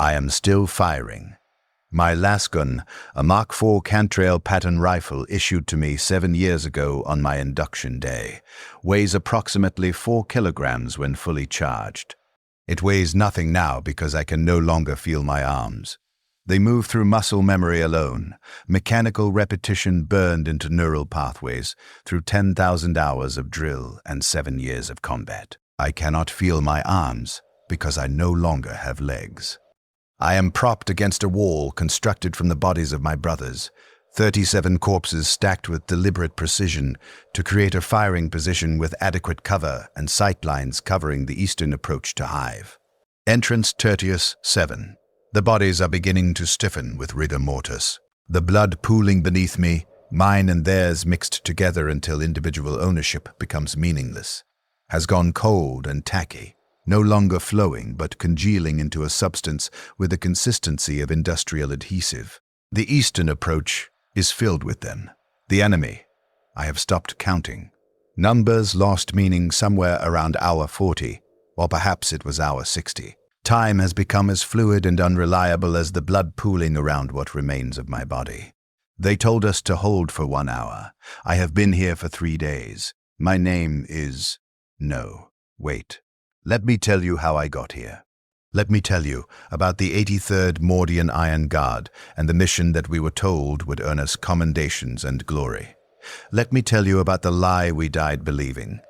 I am still firing. My lasgun, a Mark IV Cantrail pattern rifle issued to me 7 years ago on my induction day, weighs approximately 4 kilograms when fully charged. It weighs nothing now because I can no longer feel my arms. They move through muscle memory alone, mechanical repetition burned into neural pathways through 10,000 hours of drill and 7 years of combat. I cannot feel my arms because I no longer have legs. I am propped against a wall constructed from the bodies of my brothers, 37 corpses stacked with deliberate precision to create a firing position with adequate cover and sight lines covering the eastern approach to Hive. Entrance Tertius 7. The bodies are beginning to stiffen with rigor mortis. The blood pooling beneath me, mine and theirs mixed together until individual ownership becomes meaningless, has gone cold and tacky, no longer flowing but congealing into a substance with the consistency of industrial adhesive. The eastern approach is filled with them. The enemy. I have stopped counting. Numbers lost meaning somewhere around hour 40, or perhaps it was hour 60. Time has become as fluid and unreliable as the blood pooling around what remains of my body. They told us to hold for 1 hour. I have been here for 3 days. My name is... No, wait. Let me tell you how I got here. Let me tell you about the 83rd Mordian Iron Guard and the mission that we were told would earn us commendations and glory. Let me tell you about the lie we died believing.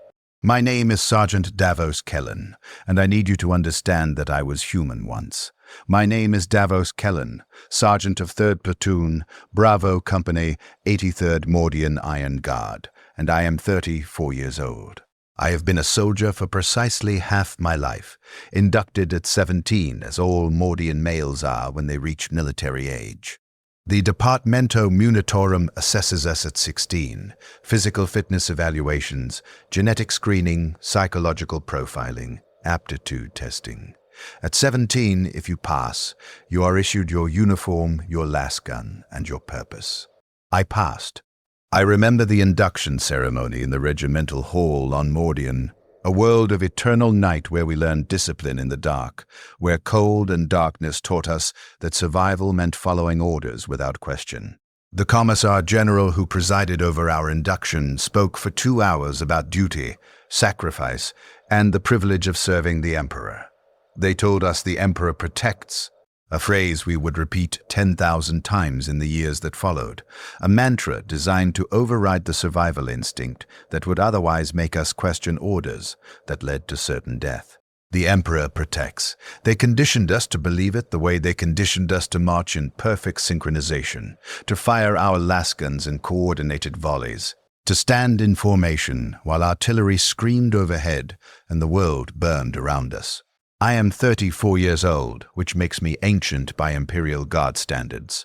My name is Sergeant Davos Kellen, and I need you to understand that I was human once. My name is Davos Kellen, Sergeant of 3rd Platoon, Bravo Company, 83rd Mordian Iron Guard, and I am 34 years old. I have been a soldier for precisely half my life, inducted at 17 as all Mordian males are when they reach military age. The Departamento Munitorum assesses us at 16, physical fitness evaluations, genetic screening, psychological profiling, aptitude testing. At 17, if you pass, you are issued your uniform, your lasgun, and your purpose. I passed. I remember the induction ceremony in the regimental hall on Mordian, a world of eternal night where we learned discipline in the dark, where cold and darkness taught us that survival meant following orders without question. The Commissar General who presided over our induction spoke for 2 hours about duty, sacrifice, and the privilege of serving the Emperor. They told us the Emperor protects, a phrase we would repeat 10,000 times in the years that followed, a mantra designed to override the survival instinct that would otherwise make us question orders that led to certain death. The Emperor protects. They conditioned us to believe it the way they conditioned us to march in perfect synchronization, to fire our lasguns in coordinated volleys, to stand in formation while artillery screamed overhead and the world burned around us. I am 34 years old, which makes me ancient by Imperial Guard standards.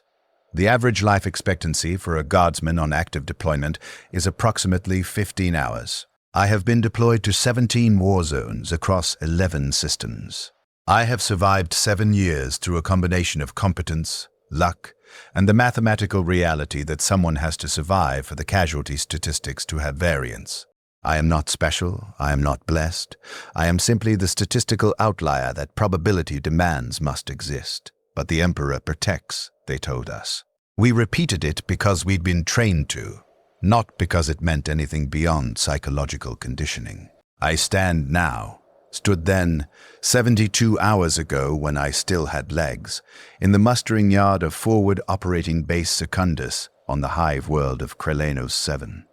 The average life expectancy for a guardsman on active deployment is approximately 15 hours. I have been deployed to 17 war zones across 11 systems. I have survived 7 years through a combination of competence, luck, and the mathematical reality that someone has to survive for the casualty statistics to have variance. I am not special, I am not blessed. I am simply the statistical outlier that probability demands must exist. But the Emperor protects, they told us. We repeated it because we'd been trained to, not because it meant anything beyond psychological conditioning. I stand now, stood then, 72 hours ago when I still had legs, in the mustering yard of Forward Operating Base Secundus on the Hive world of Krelanos 7.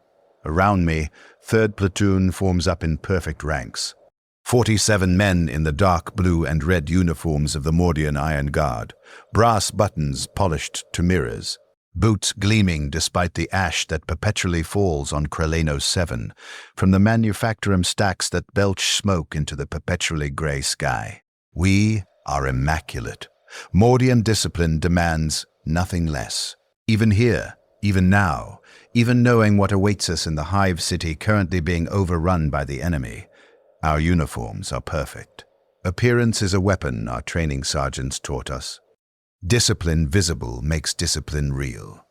Around me, 3rd Platoon forms up in perfect ranks. 47 men in the dark blue and red uniforms of the Mordian Iron Guard, brass buttons polished to mirrors, boots gleaming despite the ash that perpetually falls on Krelanos 7 from the manufactorum stacks that belch smoke into the perpetually gray sky. We are immaculate. Mordian discipline demands nothing less. Even here, even now, even knowing what awaits us in the Hive City currently being overrun by the enemy, our uniforms are perfect. Appearance is a weapon, our training sergeants taught us. Discipline visible makes discipline real.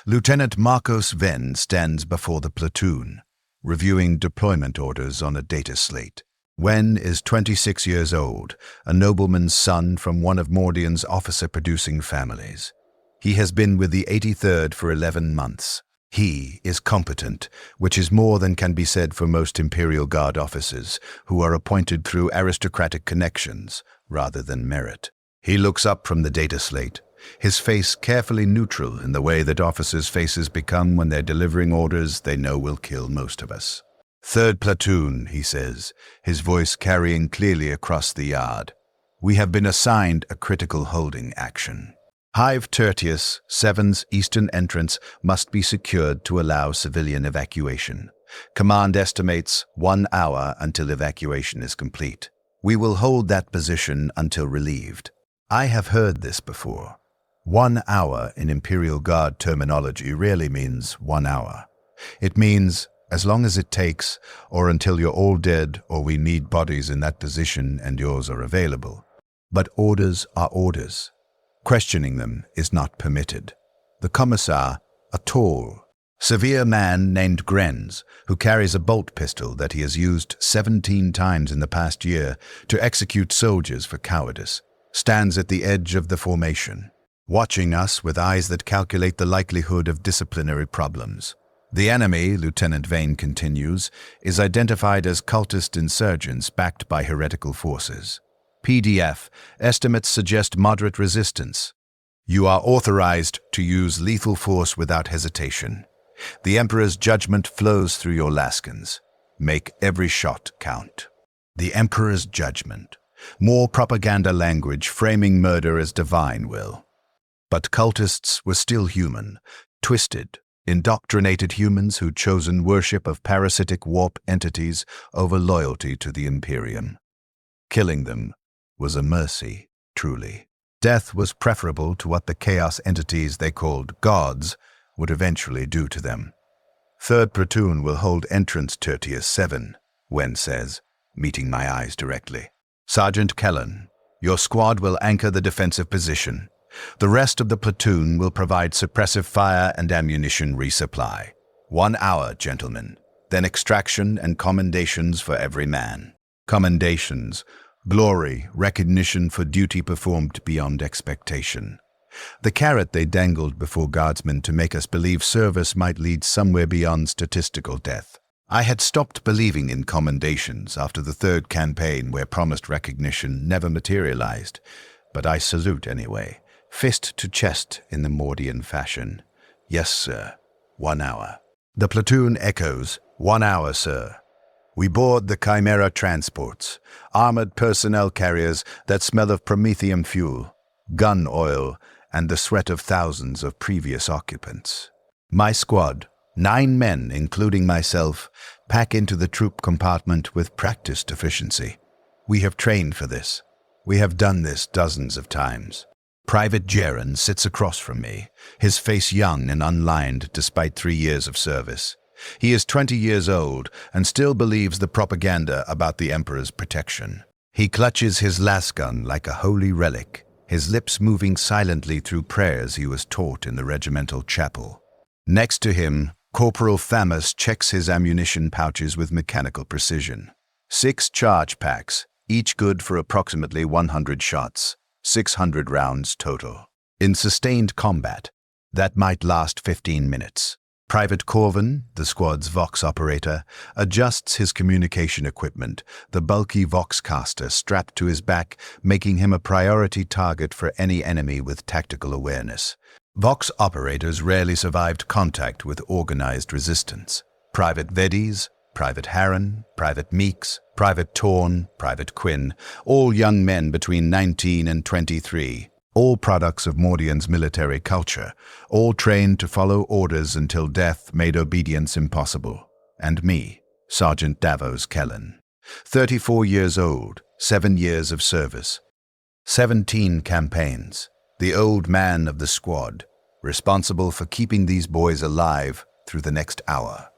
Lieutenant Marcos Venn stands before the platoon, reviewing deployment orders on a data slate. Wen is 26 years old, a nobleman's son from one of Mordian's officer-producing families. He has been with the 83rd for 11 months. He is competent, which is more than can be said for most Imperial Guard officers, who are appointed through aristocratic connections rather than merit. He looks up from the data slate, his face carefully neutral in the way that officers' faces become when they're delivering orders they know will kill most of us. "Third platoon," he says, his voice carrying clearly across the yard. "We have been assigned a critical holding action. Hive Tertius 7's eastern entrance must be secured to allow civilian evacuation. Command estimates 1 hour until evacuation is complete. We will hold that position until relieved." I have heard this before. 1 hour in Imperial Guard terminology rarely means 1 hour. It means as long as it takes, or until you're all dead or we need bodies in that position and yours are available. But orders are orders. Questioning them is not permitted. The commissar, a tall, severe man named Grenz, who carries a bolt pistol that he has used 17 times in the past year to execute soldiers for cowardice, stands at the edge of the formation, watching us with eyes that calculate the likelihood of disciplinary problems. The enemy, Lieutenant Vane continues, is identified as cultist insurgents backed by heretical forces. PDF estimates suggest moderate resistance. You are authorized to use lethal force without hesitation. The Emperor's judgment flows through your Laskans. Make every shot count. The Emperor's judgment. More propaganda language framing murder as divine will. But cultists were still human, twisted, indoctrinated humans who'd chosen worship of parasitic warp entities over loyalty to the Imperium. Killing them was a mercy, truly. Death was preferable to what the chaos entities they called gods would eventually do to them. "Third platoon will hold entrance Tertius 7, Wen says, meeting my eyes directly. "Sergeant Kellen, your squad will anchor the defensive position. The rest of the platoon will provide suppressive fire and ammunition resupply. 1 hour, gentlemen, then extraction and commendations for every man." Commendations, glory, recognition for duty performed beyond expectation. The carrot they dangled before guardsmen to make us believe service might lead somewhere beyond statistical death. I had stopped believing in commendations after the third campaign where promised recognition never materialized, but I salute anyway, fist to chest in the Mordian fashion. "Yes, sir. 1 hour." The platoon echoes, "1 hour, sir." We board the Chimera transports, armored personnel carriers that smell of promethium fuel, gun oil, and the sweat of thousands of previous occupants. My squad, 9 men including myself, pack into the troop compartment with practiced efficiency. We have trained for this. We have done this dozens of times. Private Jaren sits across from me, his face young and unlined despite 3 years of service. He is 20 years old and still believes the propaganda about the Emperor's protection. He clutches his lasgun like a holy relic, his lips moving silently through prayers he was taught in the regimental chapel. Next to him, Corporal Thamus checks his ammunition pouches with mechanical precision. 6 charge packs, each good for approximately 100 shots, 600 rounds total. In sustained combat, that might last 15 minutes. Private Corvin, the squad's Vox operator, adjusts his communication equipment, the bulky Voxcaster strapped to his back, making him a priority target for any enemy with tactical awareness. Vox operators rarely survived contact with organized resistance. Private Vedis, Private Harron, Private Meeks, Private Torn, Private Quinn, all young men between 19 and 23. All products of Mordian's military culture, all trained to follow orders until death made obedience impossible. And me, Sergeant Davos Kellen. 34 years old, 7 years of service. 17 campaigns. The old man of the squad, responsible for keeping these boys alive through the next hour.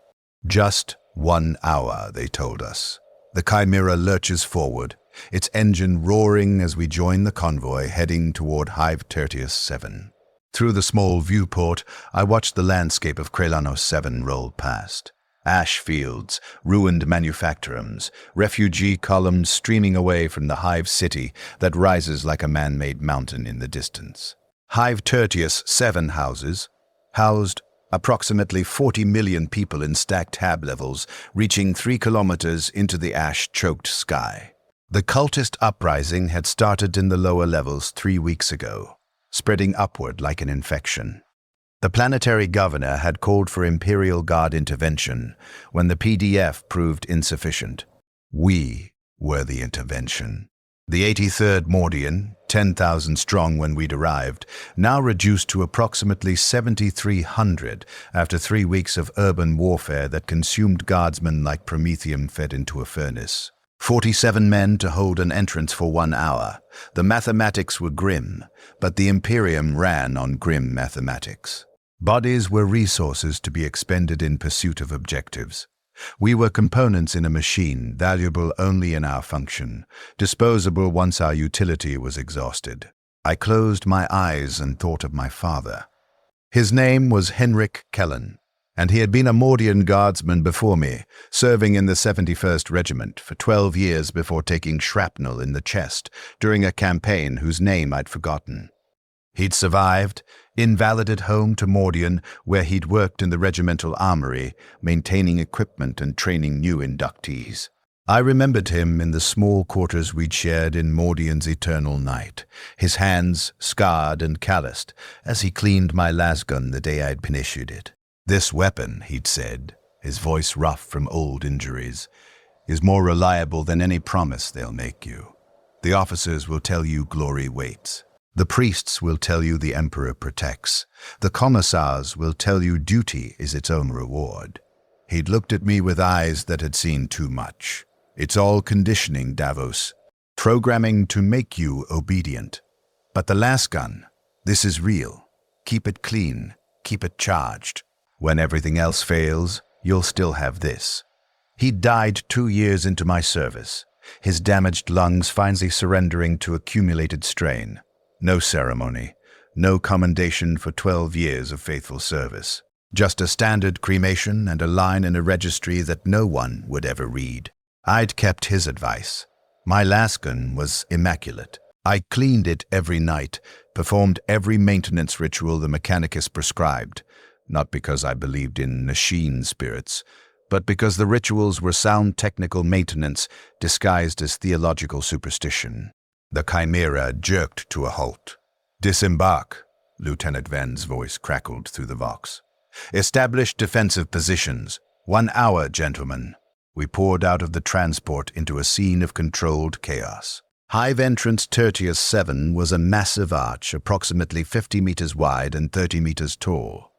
Just 1 hour, they told us. The Chimera lurches forward, its engine roaring as we join the convoy heading toward Hive Tertius 7. Through the small viewport, I watched the landscape of Krelanos 7 roll past. Ash fields, ruined manufactorums, refugee columns streaming away from the hive city that rises like a man-made mountain in the distance. Hive Tertius 7 houses housed approximately 40 million people in stacked hab levels, reaching 3 kilometers into the ash-choked sky. The cultist uprising had started in the lower levels 3 weeks ago, spreading upward like an infection. The planetary governor had called for Imperial Guard intervention when the PDF proved insufficient. We were the intervention. The 83rd Mordian, 10,000 strong when we'd arrived, now reduced to approximately 7,300 after 3 weeks of urban warfare that consumed guardsmen like promethium fed into a furnace. 47 men to hold an entrance for 1 hour. The mathematics were grim, but the Imperium ran on grim mathematics. Bodies were resources to be expended in pursuit of objectives. We were components in a machine, valuable only in our function, disposable once our utility was exhausted. I closed my eyes and thought of my father. His name was Henrik Kellen, and he had been a Mordian guardsman before me, serving in the 71st Regiment for 12 years before taking shrapnel in the chest during a campaign whose name I'd forgotten. He'd survived, invalided home to Mordian, where he'd worked in the regimental armory, maintaining equipment and training new inductees. I remembered him in the small quarters we'd shared in Mordian's eternal night, his hands scarred and calloused as he cleaned my lasgun the day I'd been issued it. "This weapon," he'd said, his voice rough from old injuries, "is more reliable than any promise they'll make you. The officers will tell you glory waits. The priests will tell you the emperor protects. The commissars will tell you duty is its own reward." He'd looked at me with eyes that had seen too much. "It's all conditioning, Davos. Programming to make you obedient. But the lasgun, this is real. Keep it clean. Keep it charged. When everything else fails, you'll still have this." He'd died 2 years into my service, his damaged lungs finally surrendering to accumulated strain. No ceremony, no commendation for 12 years of faithful service. Just a standard cremation and a line in a registry that no one would ever read. I'd kept his advice. My lasgun was immaculate. I cleaned it every night, performed every maintenance ritual the mechanicus prescribed, not because I believed in machine spirits, but because the rituals were sound technical maintenance disguised as theological superstition. The chimera jerked to a halt. "Disembark," Lieutenant Ven's voice crackled through the vox. "Establish defensive positions. 1 hour, gentlemen." We poured out of the transport into a scene of controlled chaos. Hive entrance Tertius 7 was a massive arch approximately 50 meters wide and 30 meters tall,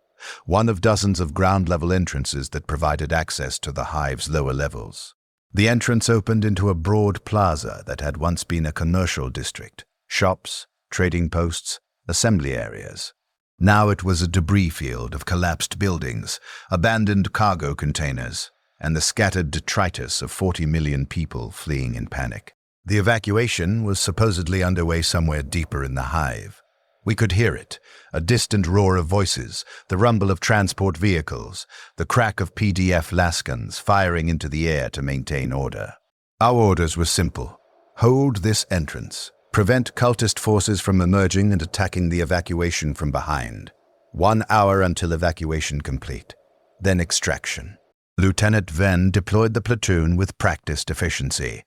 one of dozens of ground-level entrances that provided access to the hive's lower levels. The entrance opened into a broad plaza that had once been a commercial district, shops, trading posts, assembly areas. Now it was a debris field of collapsed buildings, abandoned cargo containers, and the scattered detritus of 40 million people fleeing in panic. The evacuation was supposedly underway somewhere deeper in the hive. We could hear it, a distant roar of voices, the rumble of transport vehicles, the crack of PDF lasguns firing into the air to maintain order. Our orders were simple. Hold this entrance. Prevent cultist forces from emerging and attacking the evacuation from behind. 1 hour until evacuation complete. Then extraction. Lieutenant Ven deployed the platoon with practiced efficiency.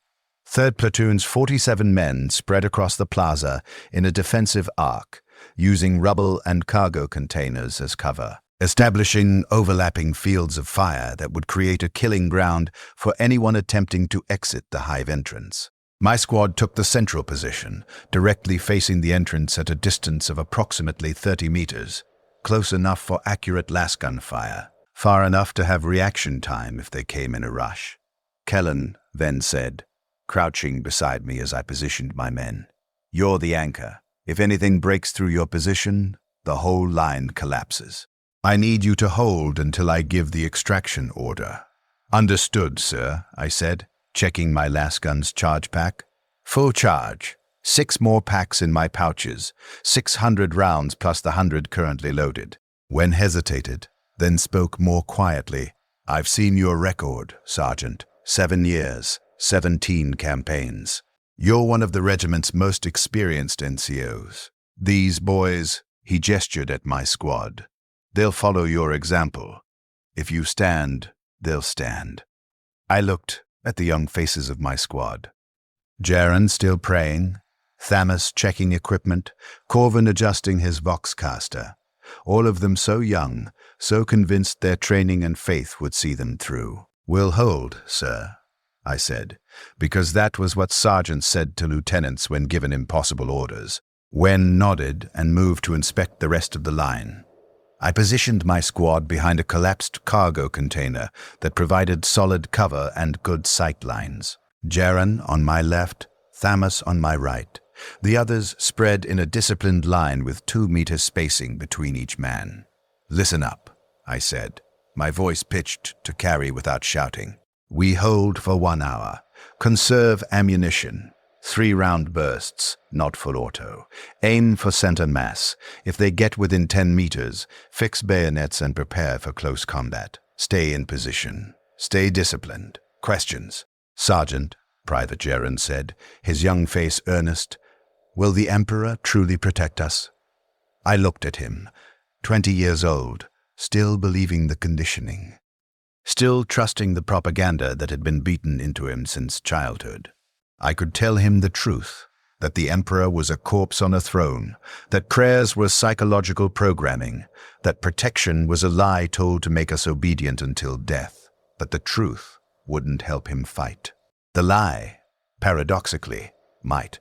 3rd Platoon's 47 men spread across the plaza in a defensive arc, using rubble and cargo containers as cover, establishing overlapping fields of fire that would create a killing ground for anyone attempting to exit the hive entrance. My squad took the central position, directly facing the entrance at a distance of approximately 30 meters, close enough for accurate lasgun fire, far enough to have reaction time if they came in a rush. "Kellen," Ven said, crouching beside me as I positioned my men. "You're the anchor. If anything breaks through your position, the whole line collapses. I need you to hold until I give the extraction order." "Understood, sir," I said, checking my lasgun's charge pack. "Full charge. 6 more packs in my pouches, 600 rounds plus the 100 currently loaded." Wen hesitated, then spoke more quietly. I've seen your record, Sergeant. 7 years, 17 campaigns. You're one of the regiment's most experienced NCOs. These boys, he gestured at my squad, they'll follow your example. If you stand, they'll stand. I looked at the young faces of my squad. Jaren still praying, Thamus checking equipment, Corvin adjusting his voxcaster. All of them so young, so convinced their training and faith would see them through. "We'll hold, sir," I said, because that was what sergeants said to lieutenants when given impossible orders. Wen nodded and moved to inspect the rest of the line. I positioned my squad behind a collapsed cargo container that provided solid cover and good sight lines. Jaren on my left, Thamus on my right. The others spread in a disciplined line with 2 meters spacing between each man. "Listen up," I said, my voice pitched to carry without shouting. "We hold for 1 hour. Conserve ammunition. 3-round bursts, not full auto. Aim for center mass. If they get within 10 meters, fix bayonets and prepare for close combat. Stay in position. Stay disciplined. Questions?" "Sergeant," Private Jaren said, his young face earnest, "will the Emperor truly protect us?" I looked at him, 20 years old, still believing the conditioning. Still trusting the propaganda that had been beaten into him since childhood. I could tell him the truth, that the Emperor was a corpse on a throne, that prayers were psychological programming, that protection was a lie told to make us obedient until death, but the truth wouldn't help him fight. The lie, paradoxically, might.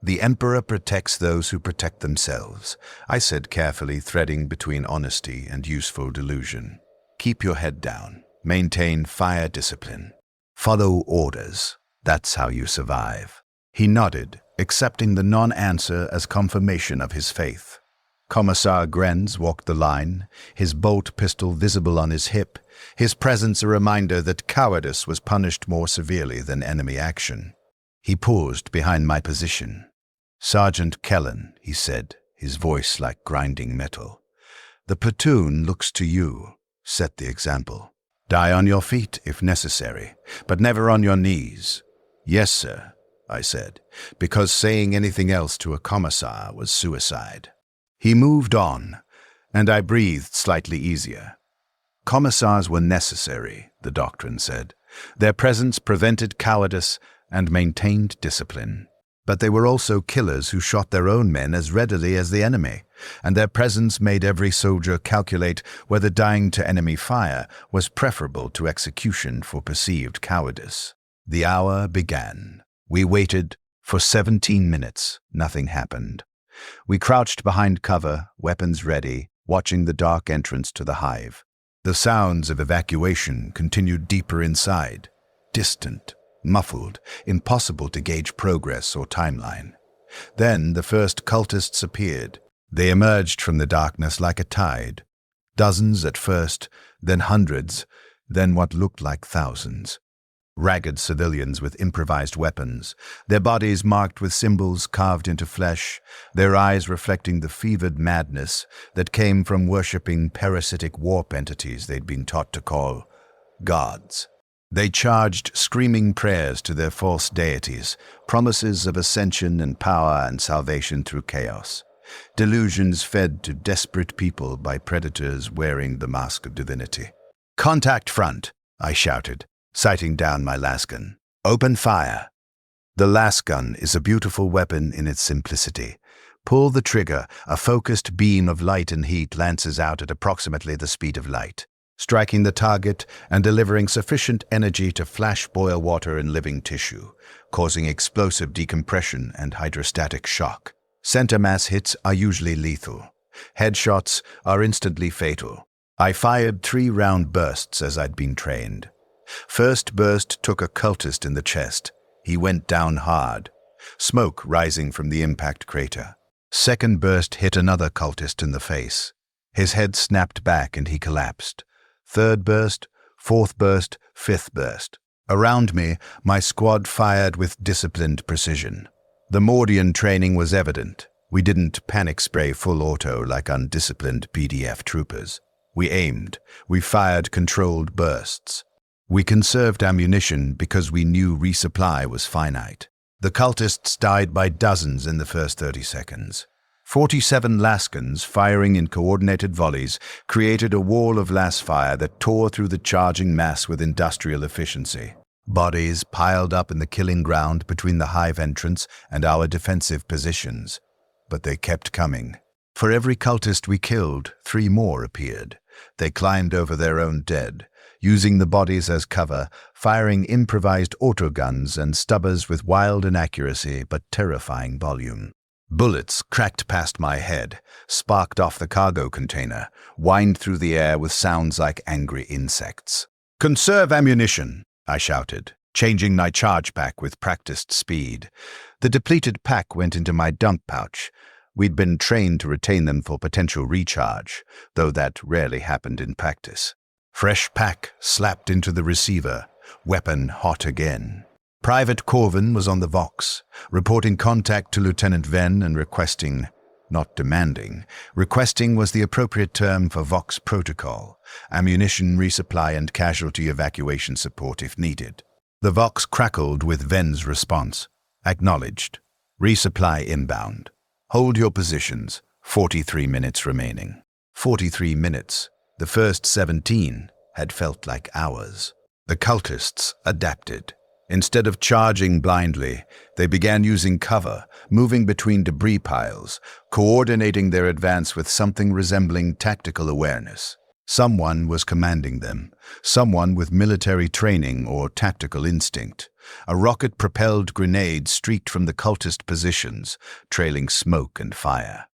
"The Emperor protects those who protect themselves," I said carefully, threading between honesty and useful delusion. "Keep your head down. Maintain fire discipline. Follow orders. That's how you survive." He nodded, accepting the non-answer as confirmation of his faith. Commissar Grenz walked the line, his bolt pistol visible on his hip, his presence a reminder that cowardice was punished more severely than enemy action. He paused behind my position. "Sergeant Kellen," he said, his voice like grinding metal. "The platoon looks to you. Set the example. Die on your feet if necessary, but never on your knees." "Yes, sir," I said, because saying anything else to a commissar was suicide. He moved on, and I breathed slightly easier. Commissars were necessary, the doctrine said. Their presence prevented cowardice and maintained discipline. But they were also killers who shot their own men as readily as the enemy, and their presence made every soldier calculate whether dying to enemy fire was preferable to execution for perceived cowardice. The hour began. We waited for 17 minutes. Nothing happened. We crouched behind cover, weapons ready, watching the dark entrance to the hive. The sounds of evacuation continued deeper inside, distant, muffled, impossible to gauge progress or timeline. Then the first cultists appeared. They emerged from the darkness like a tide. Dozens at first, then hundreds, then what looked like thousands. Ragged civilians with improvised weapons, their bodies marked with symbols carved into flesh, their eyes reflecting the fevered madness that came from worshipping parasitic warp entities they'd been taught to call gods. They charged screaming prayers to their false deities, promises of ascension and power and salvation through chaos. Delusions fed to desperate people by predators wearing the mask of divinity. "Contact front," I shouted, sighting down my lasgun. "Open fire." The lasgun is a beautiful weapon in its simplicity. Pull the trigger, a focused beam of light and heat lances out at approximately the speed of light, striking the target and delivering sufficient energy to flash boil water in living tissue, causing explosive decompression and hydrostatic shock. Center mass hits are usually lethal. Headshots are instantly fatal. I fired 3-round bursts as I'd been trained. First burst took a cultist in the chest. He went down hard, smoke rising from the impact crater. Second burst hit another cultist in the face. His head snapped back and he collapsed. Third burst, fourth burst, fifth burst. Around me, my squad fired with disciplined precision. The Mordian training was evident. We didn't panic spray full auto like undisciplined PDF troopers. We aimed. We fired controlled bursts. We conserved ammunition because we knew resupply was finite. The cultists died by dozens in the first 30 seconds. 47 Laskans, firing in coordinated volleys, created a wall of lasfire that tore through the charging mass with industrial efficiency. Bodies piled up in the killing ground between the hive entrance and our defensive positions. But they kept coming. For every cultist we killed, 3 more appeared. They climbed over their own dead, using the bodies as cover, firing improvised autoguns and stubbers with wild inaccuracy but terrifying volume. Bullets cracked past my head, sparked off the cargo container, whined through the air with sounds like angry insects. "Conserve ammunition," I shouted, changing my charge pack with practiced speed. The depleted pack went into my dump pouch. We'd been trained to retain them for potential recharge, though that rarely happened in practice. Fresh pack slapped into the receiver, weapon hot again. Private Corvin was on the Vox, reporting contact to Lieutenant Venn and requesting, not demanding, requesting was the appropriate term for Vox protocol, ammunition resupply and casualty evacuation support if needed. The Vox crackled with Venn's response. Acknowledged. Resupply inbound. Hold your positions. 43 minutes remaining. 43 minutes. The first 17 had felt like hours. The cultists adapted. Instead of charging blindly, they began using cover, moving between debris piles, coordinating their advance with something resembling tactical awareness. Someone was commanding them, someone with military training or tactical instinct. A rocket-propelled grenade streaked from the cultist positions, trailing smoke and fire.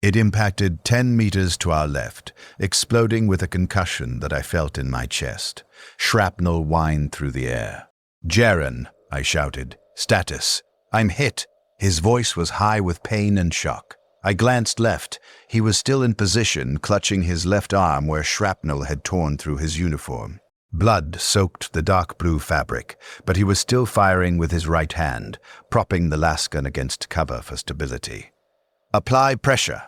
It impacted 10 meters to our left, exploding with a concussion that I felt in my chest. Shrapnel whined through the air. "Jaren," I shouted. "Status." "I'm hit." His voice was high with pain and shock. I glanced left. He was still in position, clutching his left arm where shrapnel had torn through his uniform. Blood soaked the dark blue fabric, but he was still firing with his right hand, propping the lasgun against cover for stability. "Apply pressure."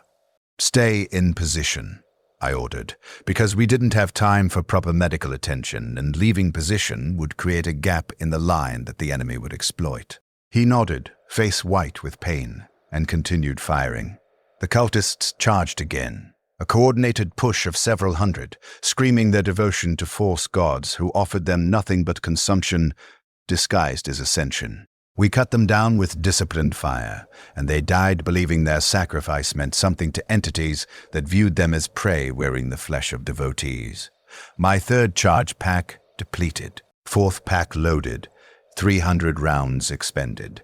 "Stay in position," I ordered, because we didn't have time for proper medical attention, and leaving position would create a gap in the line that the enemy would exploit. He nodded, face white with pain, and continued firing. The cultists charged again, a coordinated push of several hundred, screaming their devotion to false gods who offered them nothing but consumption disguised as ascension. We cut them down with disciplined fire, and they died believing their sacrifice meant something to entities that viewed them as prey wearing the flesh of devotees. My third charge pack depleted, fourth pack loaded, 300 rounds expended,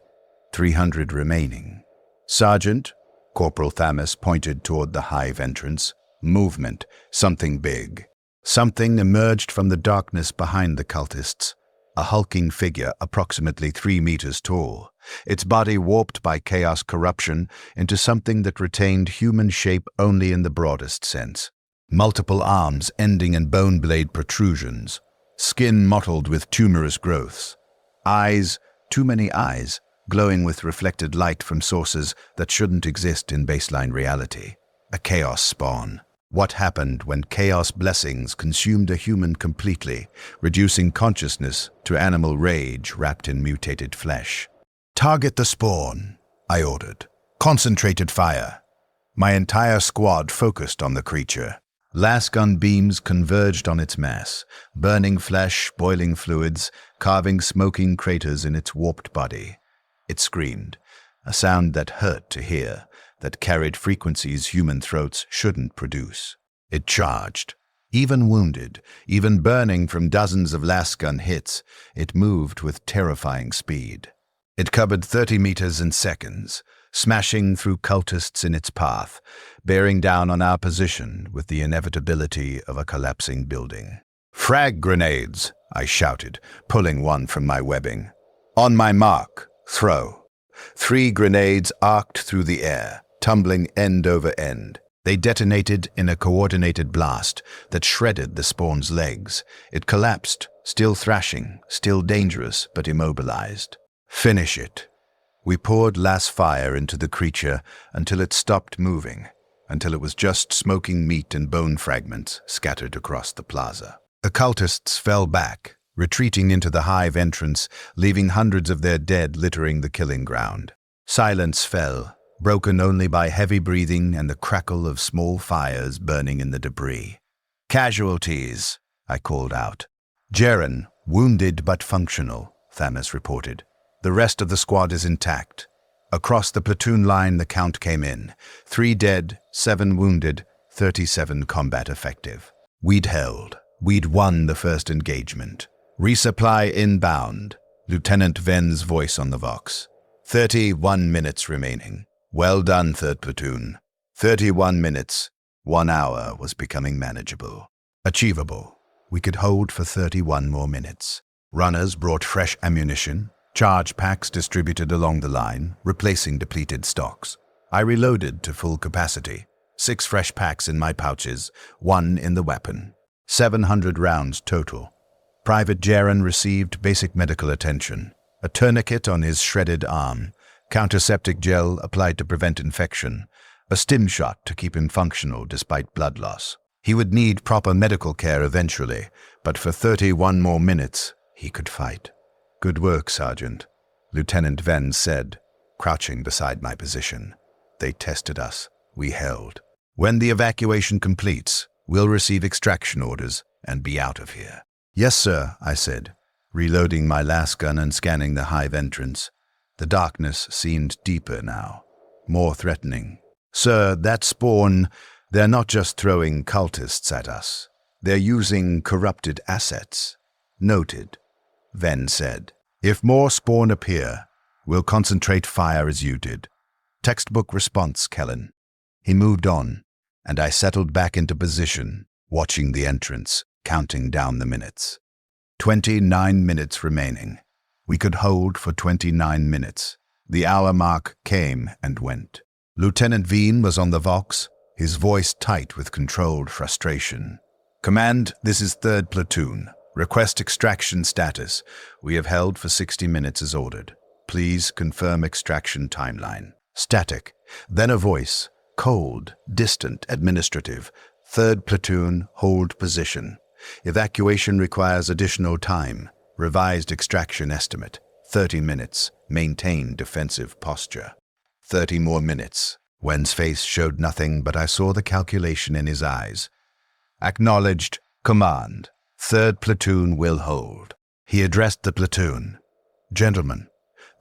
300 remaining. "Sergeant," Corporal Thamus pointed toward the hive entrance. "Movement, something big." Something emerged from the darkness behind the cultists. A hulking figure approximately 3 meters tall, its body warped by chaos corruption into something that retained human shape only in the broadest sense. Multiple arms ending in bone blade protrusions, skin mottled with tumorous growths. Eyes, too many eyes, glowing with reflected light from sources that shouldn't exist in baseline reality. A chaos spawn. What happened when chaos blessings consumed a human completely, reducing consciousness to animal rage wrapped in mutated flesh? "Target the spawn," I ordered. "Concentrated fire." My entire squad focused on the creature. Lasgun beams converged on its mass, burning flesh, boiling fluids, carving smoking craters in its warped body. It screamed, a sound that hurt to hear, that carried frequencies human throats shouldn't produce. It charged. Even wounded, even burning from dozens of lasgun hits, it moved with terrifying speed. It covered 30 meters in seconds, smashing through cultists in its path, bearing down on our position with the inevitability of a collapsing building. "Frag grenades," I shouted, pulling one from my webbing. "On my mark, throw." 3 grenades arced through the air, tumbling end over end. They detonated in a coordinated blast that shredded the spawn's legs. It collapsed, still thrashing, still dangerous, but immobilized. "Finish it." We poured las fire into the creature until it stopped moving. until it was just smoking meat and bone fragments scattered across the plaza. The cultists fell back, retreating into the hive entrance, leaving hundreds of their dead littering the killing ground. Silence fell, broken only by heavy breathing and the crackle of small fires burning in the debris. "Casualties," I called out. "Jaren, wounded but functional," Thamus reported. "The rest of the squad is intact." Across the platoon line, the count came in. 3 dead, 7 wounded, 37 combat effective. We'd held. We'd won the first engagement. "Resupply inbound," Lieutenant Ven's voice on the Vox. 31 minutes remaining. "Well done, 3rd Platoon." 31 minutes. 1 hour was becoming manageable. Achievable. We could hold for 31 more minutes. Runners brought fresh ammunition. Charge packs distributed along the line, replacing depleted stocks. I reloaded to full capacity. 6 fresh packs in my pouches, 1 in the weapon. 700 rounds total. Private Jaren received basic medical attention. A tourniquet on his shredded arm, counterseptic gel applied to prevent infection, a stim shot to keep him functional despite blood loss. He would need proper medical care eventually, but for 31 more minutes, he could fight. "Good work, Sergeant," Lieutenant Ven said, crouching beside my position. "They tested us. We held. When the evacuation completes, we'll receive extraction orders and be out of here." "Yes, sir," I said, reloading my lasgun and scanning the hive entrance. The darkness seemed deeper now, more threatening. "Sir, that spawn, they're not just throwing cultists at us. They're using corrupted assets." "Noted," Ven said. "If more spawn appear, we'll concentrate fire as you did." "Textbook response, Kellen." He moved on, and I settled back into position, watching the entrance, counting down the minutes. 29 minutes remaining. We could hold for 29 minutes. The hour mark came and went. Lieutenant Veen was on the Vox, his voice tight with controlled frustration. "Command, this is 3rd Platoon. Request extraction status. We have held for 60 minutes as ordered. Please confirm extraction timeline." Static. Then a voice, cold, distant, administrative. 3rd Platoon, hold position. Evacuation requires additional time. Revised extraction estimate. 30 minutes. Maintain defensive posture. 30 more minutes. Wen's face showed nothing, but I saw the calculation in his eyes. "Acknowledged. Command. 3rd Platoon will hold." He addressed the platoon. "Gentlemen,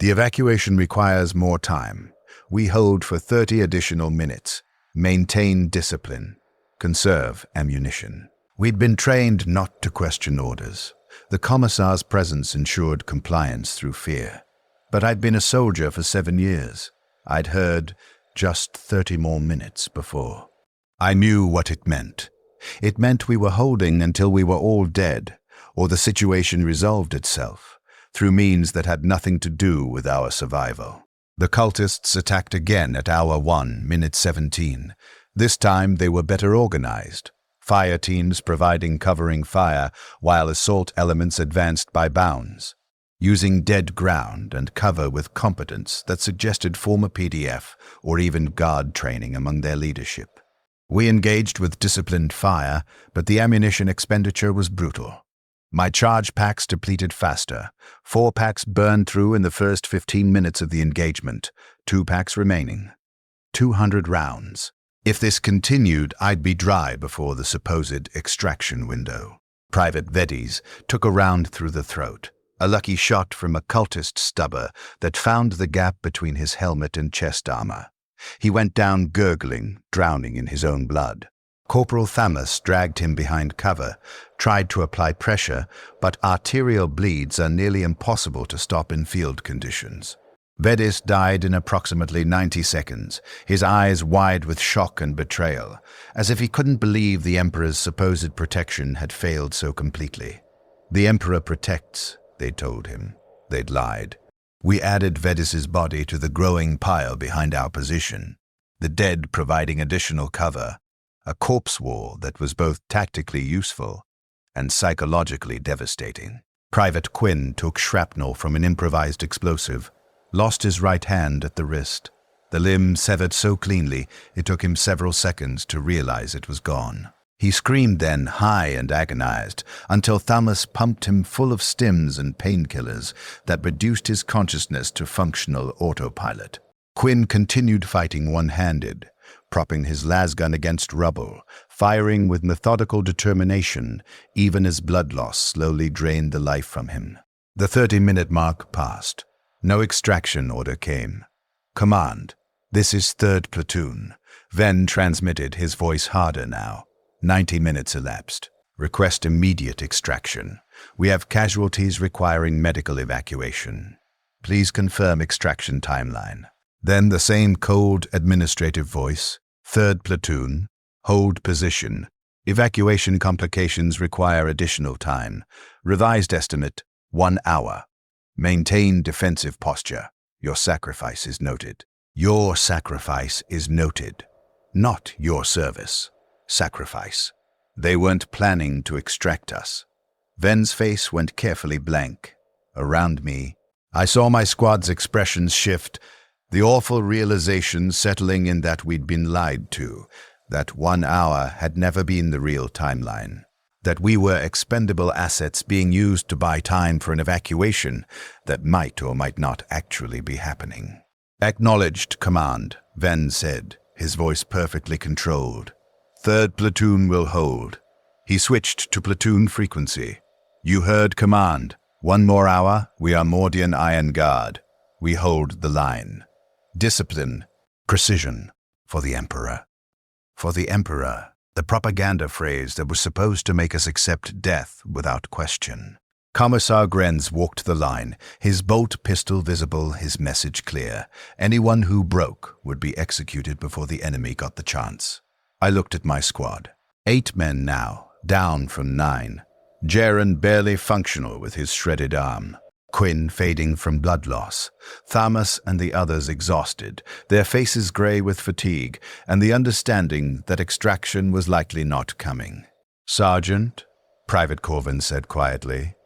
the evacuation requires more time. We hold for 30 additional minutes. Maintain discipline. Conserve ammunition." We'd been trained not to question orders. The Commissar's presence ensured compliance through fear. But I'd been a soldier for 7 years. I'd heard just 30 more minutes before. I knew what it meant. It meant we were holding until we were all dead, or the situation resolved itself, through means that had nothing to do with our survival. The cultists attacked again at hour 1, minute 17. This time they were better organized. Fire teams providing covering fire, while assault elements advanced by bounds, using dead ground and cover with competence that suggested former PDF or even guard training among their leadership. We engaged with disciplined fire, but the ammunition expenditure was brutal. My charge packs depleted faster. 4 packs burned through in the first 15 minutes of the engagement, 2 packs remaining. 200 rounds. If this continued, I'd be dry before the supposed extraction window. Private Vedis took a round through the throat, a lucky shot from a cultist stubber that found the gap between his helmet and chest armor. He went down gurgling, drowning in his own blood. Corporal Thamus dragged him behind cover, tried to apply pressure, but arterial bleeds are nearly impossible to stop in field conditions. Vedis died in approximately 90 seconds, his eyes wide with shock and betrayal, as if he couldn't believe the Emperor's supposed protection had failed so completely. "The Emperor protects," they told him. They'd lied. We added Vedis's body to the growing pile behind our position, the dead providing additional cover, a corpse war that was both tactically useful and psychologically devastating. Private Quinn took shrapnel from an improvised explosive, lost his right hand at the wrist. The limb severed so cleanly it took him several seconds to realize it was gone. He screamed then, high and agonized, until Thomas pumped him full of stims and painkillers that reduced his consciousness to functional autopilot. Quinn continued fighting one-handed, propping his lasgun against rubble, firing with methodical determination, even as blood loss slowly drained the life from him. The 30-minute mark passed. No extraction order came. "Command, this is 3rd Platoon." Venn transmitted, his voice harder now. 90 minutes elapsed. "Request immediate extraction. We have casualties requiring medical evacuation. Please confirm extraction timeline." Then the same cold, administrative voice. 3rd Platoon. Hold position. Evacuation complications require additional time. Revised estimate, 1 hour. Maintain defensive posture. Your sacrifice is noted. Your sacrifice is noted. Not your service. Sacrifice. They weren't planning to extract us. Venn's face went carefully blank. Around me, I saw my squad's expressions shift, the awful realization settling in that we'd been lied to, that 1 hour had never been the real timeline, that we were expendable assets being used to buy time for an evacuation that might or might not actually be happening. "Acknowledged, Command," Venn said, his voice perfectly controlled. 3rd Platoon will hold." He switched to platoon frequency. "You heard, Command. 1 more hour, we are Mordian Iron Guard. We hold the line. Discipline, precision, for the Emperor." For the Emperor, the propaganda phrase that was supposed to make us accept death without question. Commissar Grenz walked the line, his bolt pistol visible, his message clear. Anyone who broke would be executed before the enemy got the chance. I looked at my squad. 8 men now, down from 9. Jaren barely functional with his shredded arm. Quinn fading from blood loss. Thomas and the others exhausted, their faces gray with fatigue, and the understanding that extraction was likely not coming. "Sergeant," Private Corvin said quietly,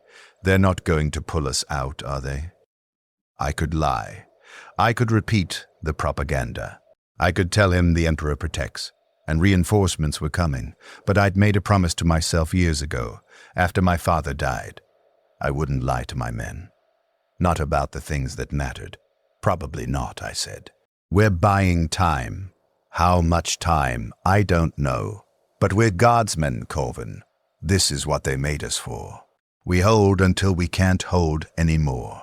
"they're not going to pull us out, are they?" I could lie. I could repeat the propaganda. I could tell him the Emperor protects, and reinforcements were coming, but I'd made a promise to myself years ago, after my father died. I wouldn't lie to my men. Not about the things that mattered. "Probably not," I said. "We're buying time. How much time, I don't know. But we're guardsmen, Corvin. This is what they made us for. We hold until we can't hold anymore."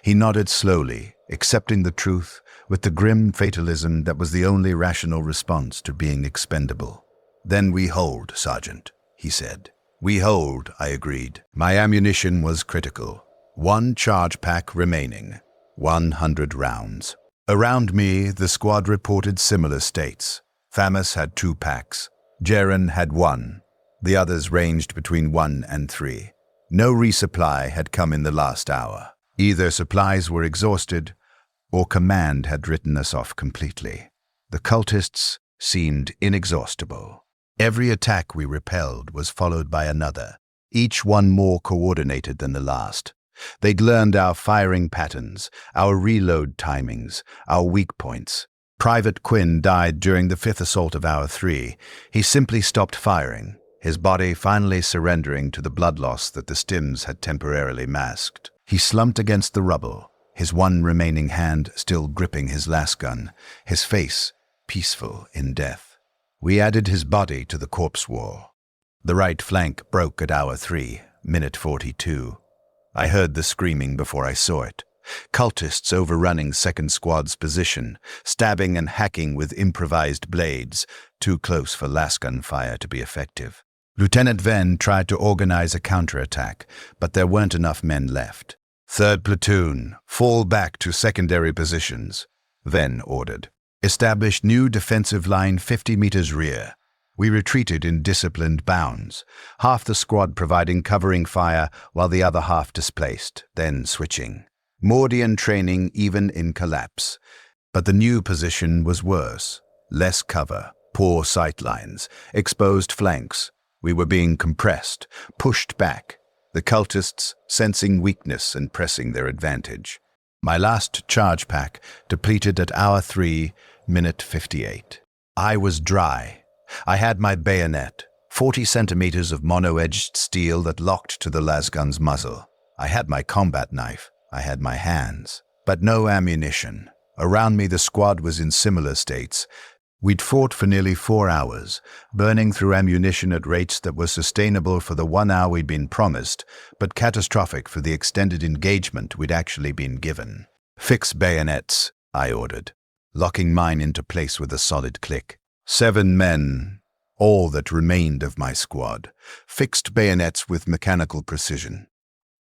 He nodded slowly, accepting the truth with the grim fatalism that was the only rational response to being expendable. "Then we hold, Sergeant," he said. "We hold," I agreed. My ammunition was critical. 1 charge pack remaining. 100 rounds. Around me, the squad reported similar states. Thomas had 2 packs. Jaren had 1. The others ranged between 1 and 3. No resupply had come in the last hour. Either supplies were exhausted, or command had written us off completely. The cultists seemed inexhaustible. Every attack we repelled was followed by another, each one more coordinated than the last. They'd learned our firing patterns, our reload timings, our weak points. Private Quinn died during the 5th assault of Hour 3. He simply stopped firing, his body finally surrendering to the blood loss that the stims had temporarily masked. He slumped against the rubble, his one remaining hand still gripping his lasgun, his face peaceful in death. We added his body to the corpse wall. The right flank broke at Hour 3, minute 42. I heard the screaming before I saw it. Cultists overrunning 2nd Squad's position, stabbing and hacking with improvised blades, too close for lasgun fire to be effective. Lieutenant Venn tried to organize a counterattack, but there weren't enough men left. 3rd Platoon, fall back to secondary positions, Venn ordered. Establish new defensive line 50 meters rear. We retreated in disciplined bounds, half the squad providing covering fire while the other half displaced, then switching. Mordian training even in collapse. But the new position was worse. Less cover, poor sightlines, exposed flanks. We were being compressed, pushed back, the cultists sensing weakness and pressing their advantage. My last charge pack depleted at hour 3, minute 58. I was dry. I had my bayonet, 40 centimeters of mono-edged steel that locked to the lasgun's muzzle. I had my combat knife. I had my hands. But no ammunition. Around me the squad was in similar states. We'd fought for nearly 4 hours, burning through ammunition at rates that were sustainable for the 1 hour we'd been promised, but catastrophic for the extended engagement we'd actually been given. "Fix bayonets," I ordered, locking mine into place with a solid click. 7 men, all that remained of my squad, fixed bayonets with mechanical precision,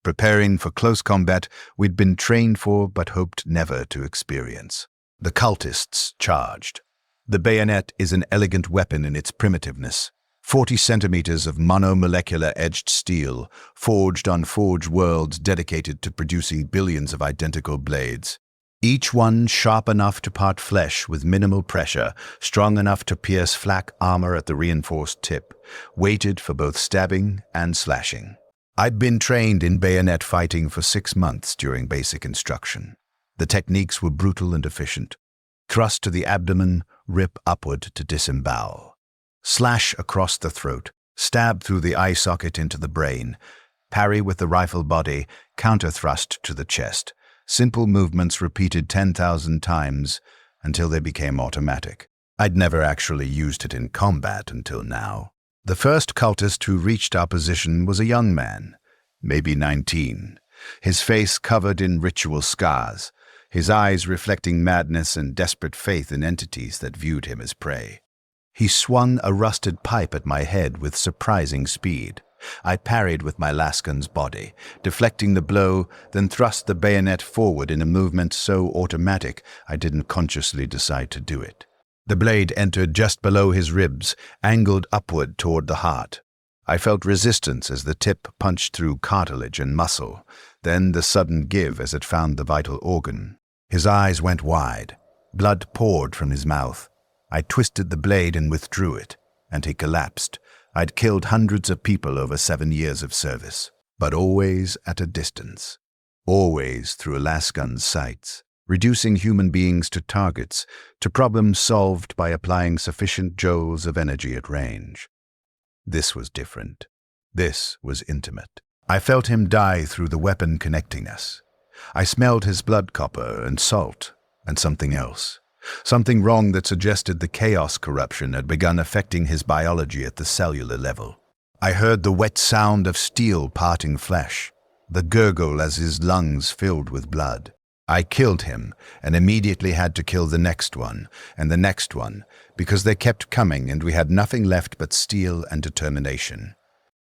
preparing for close combat we'd been trained for but hoped never to experience. The cultists charged. The bayonet is an elegant weapon in its primitiveness. 40 centimeters of monomolecular edged steel, forged on forge worlds dedicated to producing billions of identical blades. Each one sharp enough to part flesh with minimal pressure, strong enough to pierce flak armor at the reinforced tip, weighted for both stabbing and slashing. I'd been trained in bayonet fighting for 6 months during basic instruction. The techniques were brutal and efficient. Thrust to the abdomen, rip upward to disembowel. Slash across the throat, stab through the eye socket into the brain, parry with the rifle body, counter thrust to the chest. Simple movements repeated 10,000 times until they became automatic. I'd never actually used it in combat until now. The first cultist who reached our position was a young man, maybe 19, his face covered in ritual scars, his eyes reflecting madness and desperate faith in entities that viewed him as prey. He swung a rusted pipe at my head with surprising speed. I parried with my lasgun's body, deflecting the blow, then thrust the bayonet forward in a movement so automatic I didn't consciously decide to do it. The blade entered just below his ribs, angled upward toward the heart. I felt resistance as the tip punched through cartilage and muscle, then the sudden give as it found the vital organ. His eyes went wide. Blood poured from his mouth. I twisted the blade and withdrew it, and he collapsed. I'd killed hundreds of people over 7 years of service, but always at a distance. Always through a lasgun's sights, reducing human beings to targets, to problems solved by applying sufficient joules of energy at range. This was different. This was intimate. I felt him die through the weapon connecting us. I smelled his blood copper and salt and something else. Something wrong that suggested the chaos corruption had begun affecting his biology at the cellular level. I heard the wet sound of steel parting flesh, the gurgle as his lungs filled with blood. I killed him and immediately had to kill the next one and the next one because they kept coming and we had nothing left but steel and determination.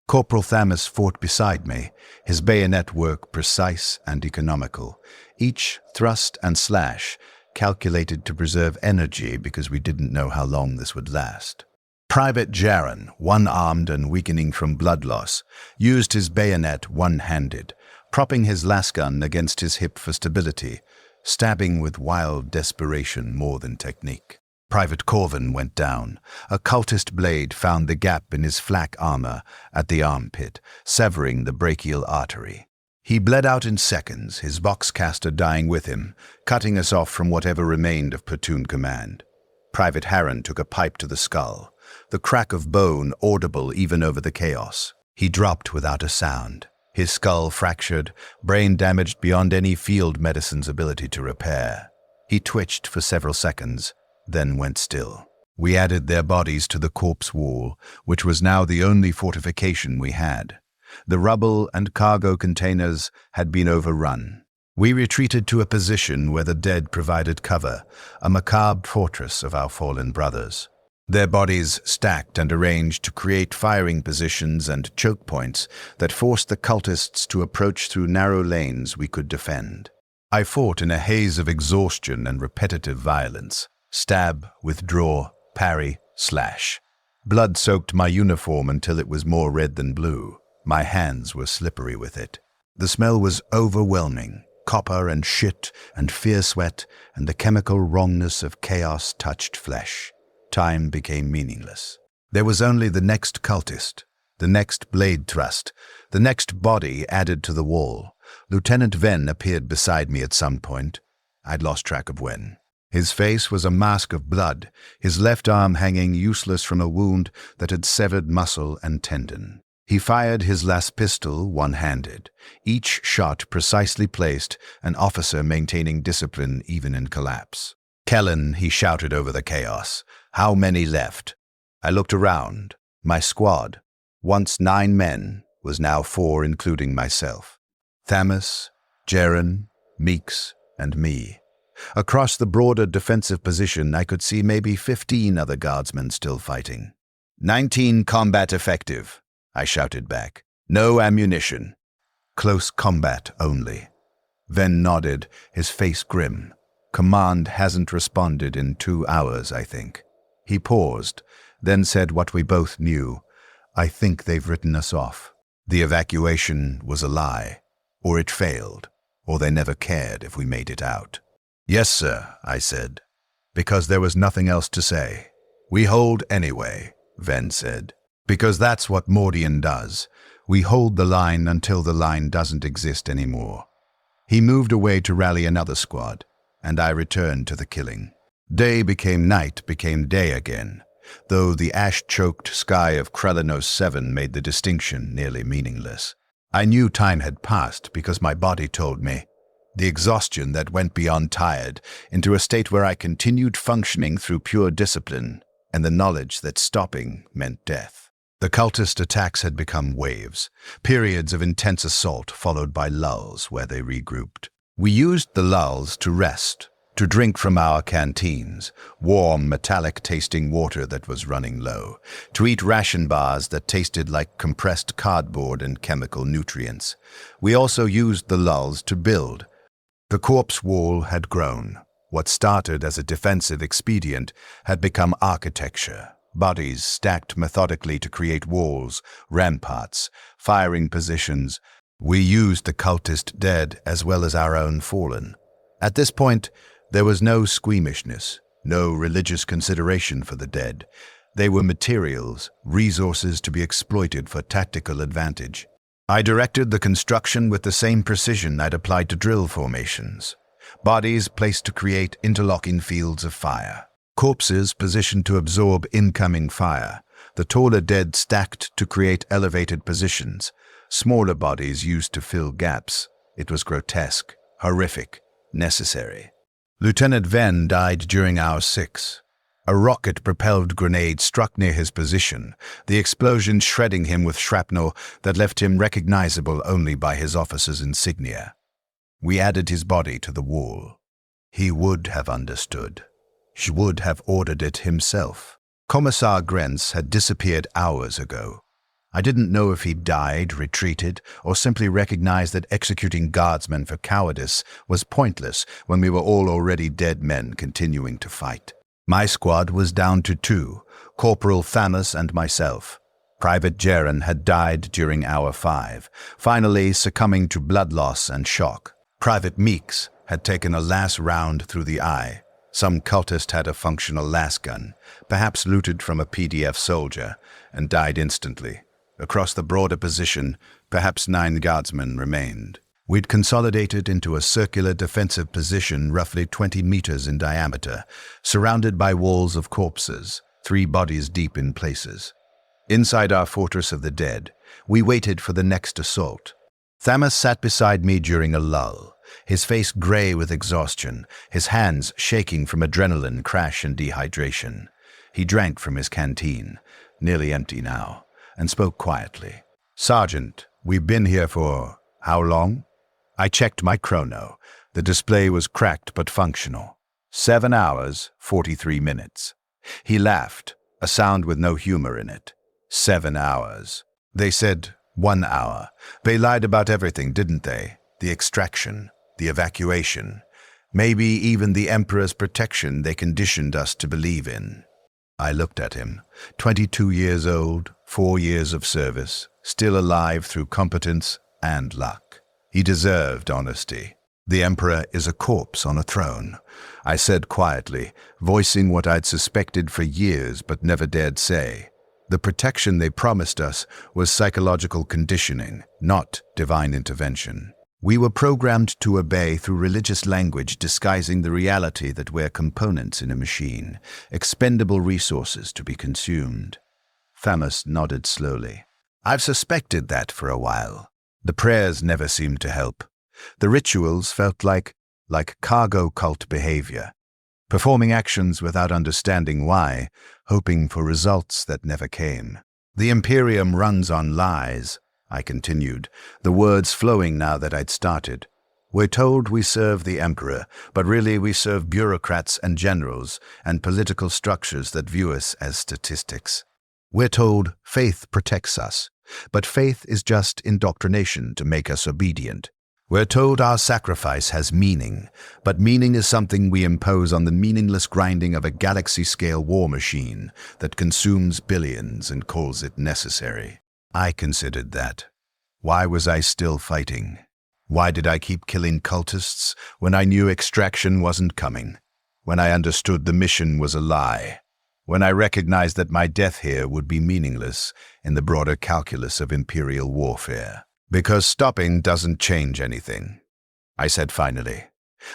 Corporal Thamus fought beside me, his bayonet work precise and economical. Each thrust and slash calculated to preserve energy because we didn't know how long this would last. Private Jaron, one-armed and weakening from blood loss, used his bayonet one-handed, propping his lasgun against his hip for stability, stabbing with wild desperation more than technique. Private Corvin went down. A cultist blade found the gap in his flak armor at the armpit, severing the brachial artery. He bled out in seconds, his boxcaster dying with him, cutting us off from whatever remained of platoon command. Private Harron took a pipe to the skull, the crack of bone audible even over the chaos. He dropped without a sound, his skull fractured, brain damaged beyond any field medicine's ability to repair. He twitched for several seconds, then went still. We added their bodies to the corpse wall, which was now the only fortification we had. The rubble and cargo containers had been overrun. We retreated to a position where the dead provided cover, a macabre fortress of our fallen brothers. Their bodies stacked and arranged to create firing positions and choke points that forced the cultists to approach through narrow lanes we could defend. I fought in a haze of exhaustion and repetitive violence. Stab, withdraw, parry, slash. Blood soaked my uniform until it was more red than blue. My hands were slippery with it. The smell was overwhelming. Copper and shit and fear sweat and the chemical wrongness of chaos touched flesh. Time became meaningless. There was only the next cultist, the next blade thrust, the next body added to the wall, Lieutenant Venn appeared beside me at some point. I'd lost track of when. His face was a mask of blood, his left arm hanging useless from a wound that had severed muscle and tendon. He fired his last pistol one-handed, each shot precisely placed, an officer maintaining discipline even in collapse. "Kellen," he shouted over the chaos. "How many left?" I looked around. My squad, once 9 men, was now 4 including myself. Thamus, Jaren, Meeks, and me. Across the broader defensive position, I could see maybe 15 other guardsmen still fighting. 19 combat effective, I shouted back. No ammunition. Close combat only. Venn nodded, his face grim. Command hasn't responded in 2 hours, I think. He paused, then said what we both knew. I think they've written us off. The evacuation was a lie. Or it failed. Or they never cared if we made it out. Yes, sir, I said, because there was nothing else to say. We hold anyway, Venn said, because that's what Mordian does. We hold the line until the line doesn't exist anymore. He moved away to rally another squad, and I returned to the killing. Day became night, became day again, though the ash-choked sky of Krelinos 7 made the distinction nearly meaningless. I knew time had passed because my body told me. The exhaustion that went beyond tired, into a state where I continued functioning through pure discipline, and the knowledge that stopping meant death. The cultist attacks had become waves, periods of intense assault followed by lulls where they regrouped. We used the lulls to rest, to drink from our canteens, warm, metallic-tasting water that was running low, to eat ration bars that tasted like compressed cardboard and chemical nutrients. We also used the lulls to build. The corpse wall had grown. What started as a defensive expedient had become architecture. Bodies stacked methodically to create walls, ramparts, firing positions. We used the cultist dead as well as our own fallen. At this point, there was no squeamishness, no religious consideration for the dead. They were materials, resources to be exploited for tactical advantage. I directed the construction with the same precision I'd applied to drill formations. Bodies placed to create interlocking fields of fire. Corpses positioned to absorb incoming fire. The taller dead stacked to create elevated positions. Smaller bodies used to fill gaps. It was grotesque, horrific, necessary. Lieutenant Venn died during hour 6. A rocket-propelled grenade struck near his position, the explosion shredding him with shrapnel that left him recognizable only by his officer's insignia. We added his body to the wall. He would have understood. He would have ordered it himself. Commissar Grenz had disappeared hours ago. I didn't know if he died, retreated, or simply recognized that executing guardsmen for cowardice was pointless when we were all already dead men continuing to fight. My squad was down to 2, Corporal Thamus and myself. Private Jaren had died during hour 5, finally succumbing to blood loss and shock. Private Meeks had taken a last round through the eye. Some cultist had a functional lasgun, perhaps looted from a PDF soldier, and died instantly. Across the broader position, perhaps 9 guardsmen remained. We'd consolidated into a circular defensive position roughly 20 meters in diameter, surrounded by walls of corpses, 3 bodies deep in places. Inside our fortress of the dead, we waited for the next assault. Thamus sat beside me during a lull, his face gray with exhaustion, his hands shaking from adrenaline crash and dehydration. He drank from his canteen, nearly empty now, and spoke quietly. "Sergeant, we've been here for how long?" I checked my chrono. The display was cracked but functional. 7 hours, 43 minutes. He laughed, a sound with no humor in it. 7 hours. They said 1 hour. They lied about everything, didn't they? The extraction, the evacuation, maybe even the Emperor's protection they conditioned us to believe in. I looked at him, 22 years old, 4 years of service, still alive through competence and luck. He deserved honesty. The Emperor is a corpse on a throne, I said quietly, voicing what I'd suspected for years but never dared say. The protection they promised us was psychological conditioning, not divine intervention. We were programmed to obey through religious language disguising the reality that we're components in a machine, expendable resources to be consumed. Thamus nodded slowly. I've suspected that for a while. The prayers never seemed to help. The rituals felt like cargo cult behavior, performing actions without understanding why, hoping for results that never came. The Imperium runs on lies, I continued, the words flowing now that I'd started. We're told we serve the Emperor, but really we serve bureaucrats and generals and political structures that view us as statistics. We're told faith protects us, but faith is just indoctrination to make us obedient. We're told our sacrifice has meaning, but meaning is something we impose on the meaningless grinding of a galaxy-scale war machine that consumes billions and calls it necessary. I considered that. Why was I still fighting? Why did I keep killing cultists when I knew extraction wasn't coming? When I understood the mission was a lie? When I recognized that my death here would be meaningless in the broader calculus of Imperial warfare? Because stopping doesn't change anything, I said finally.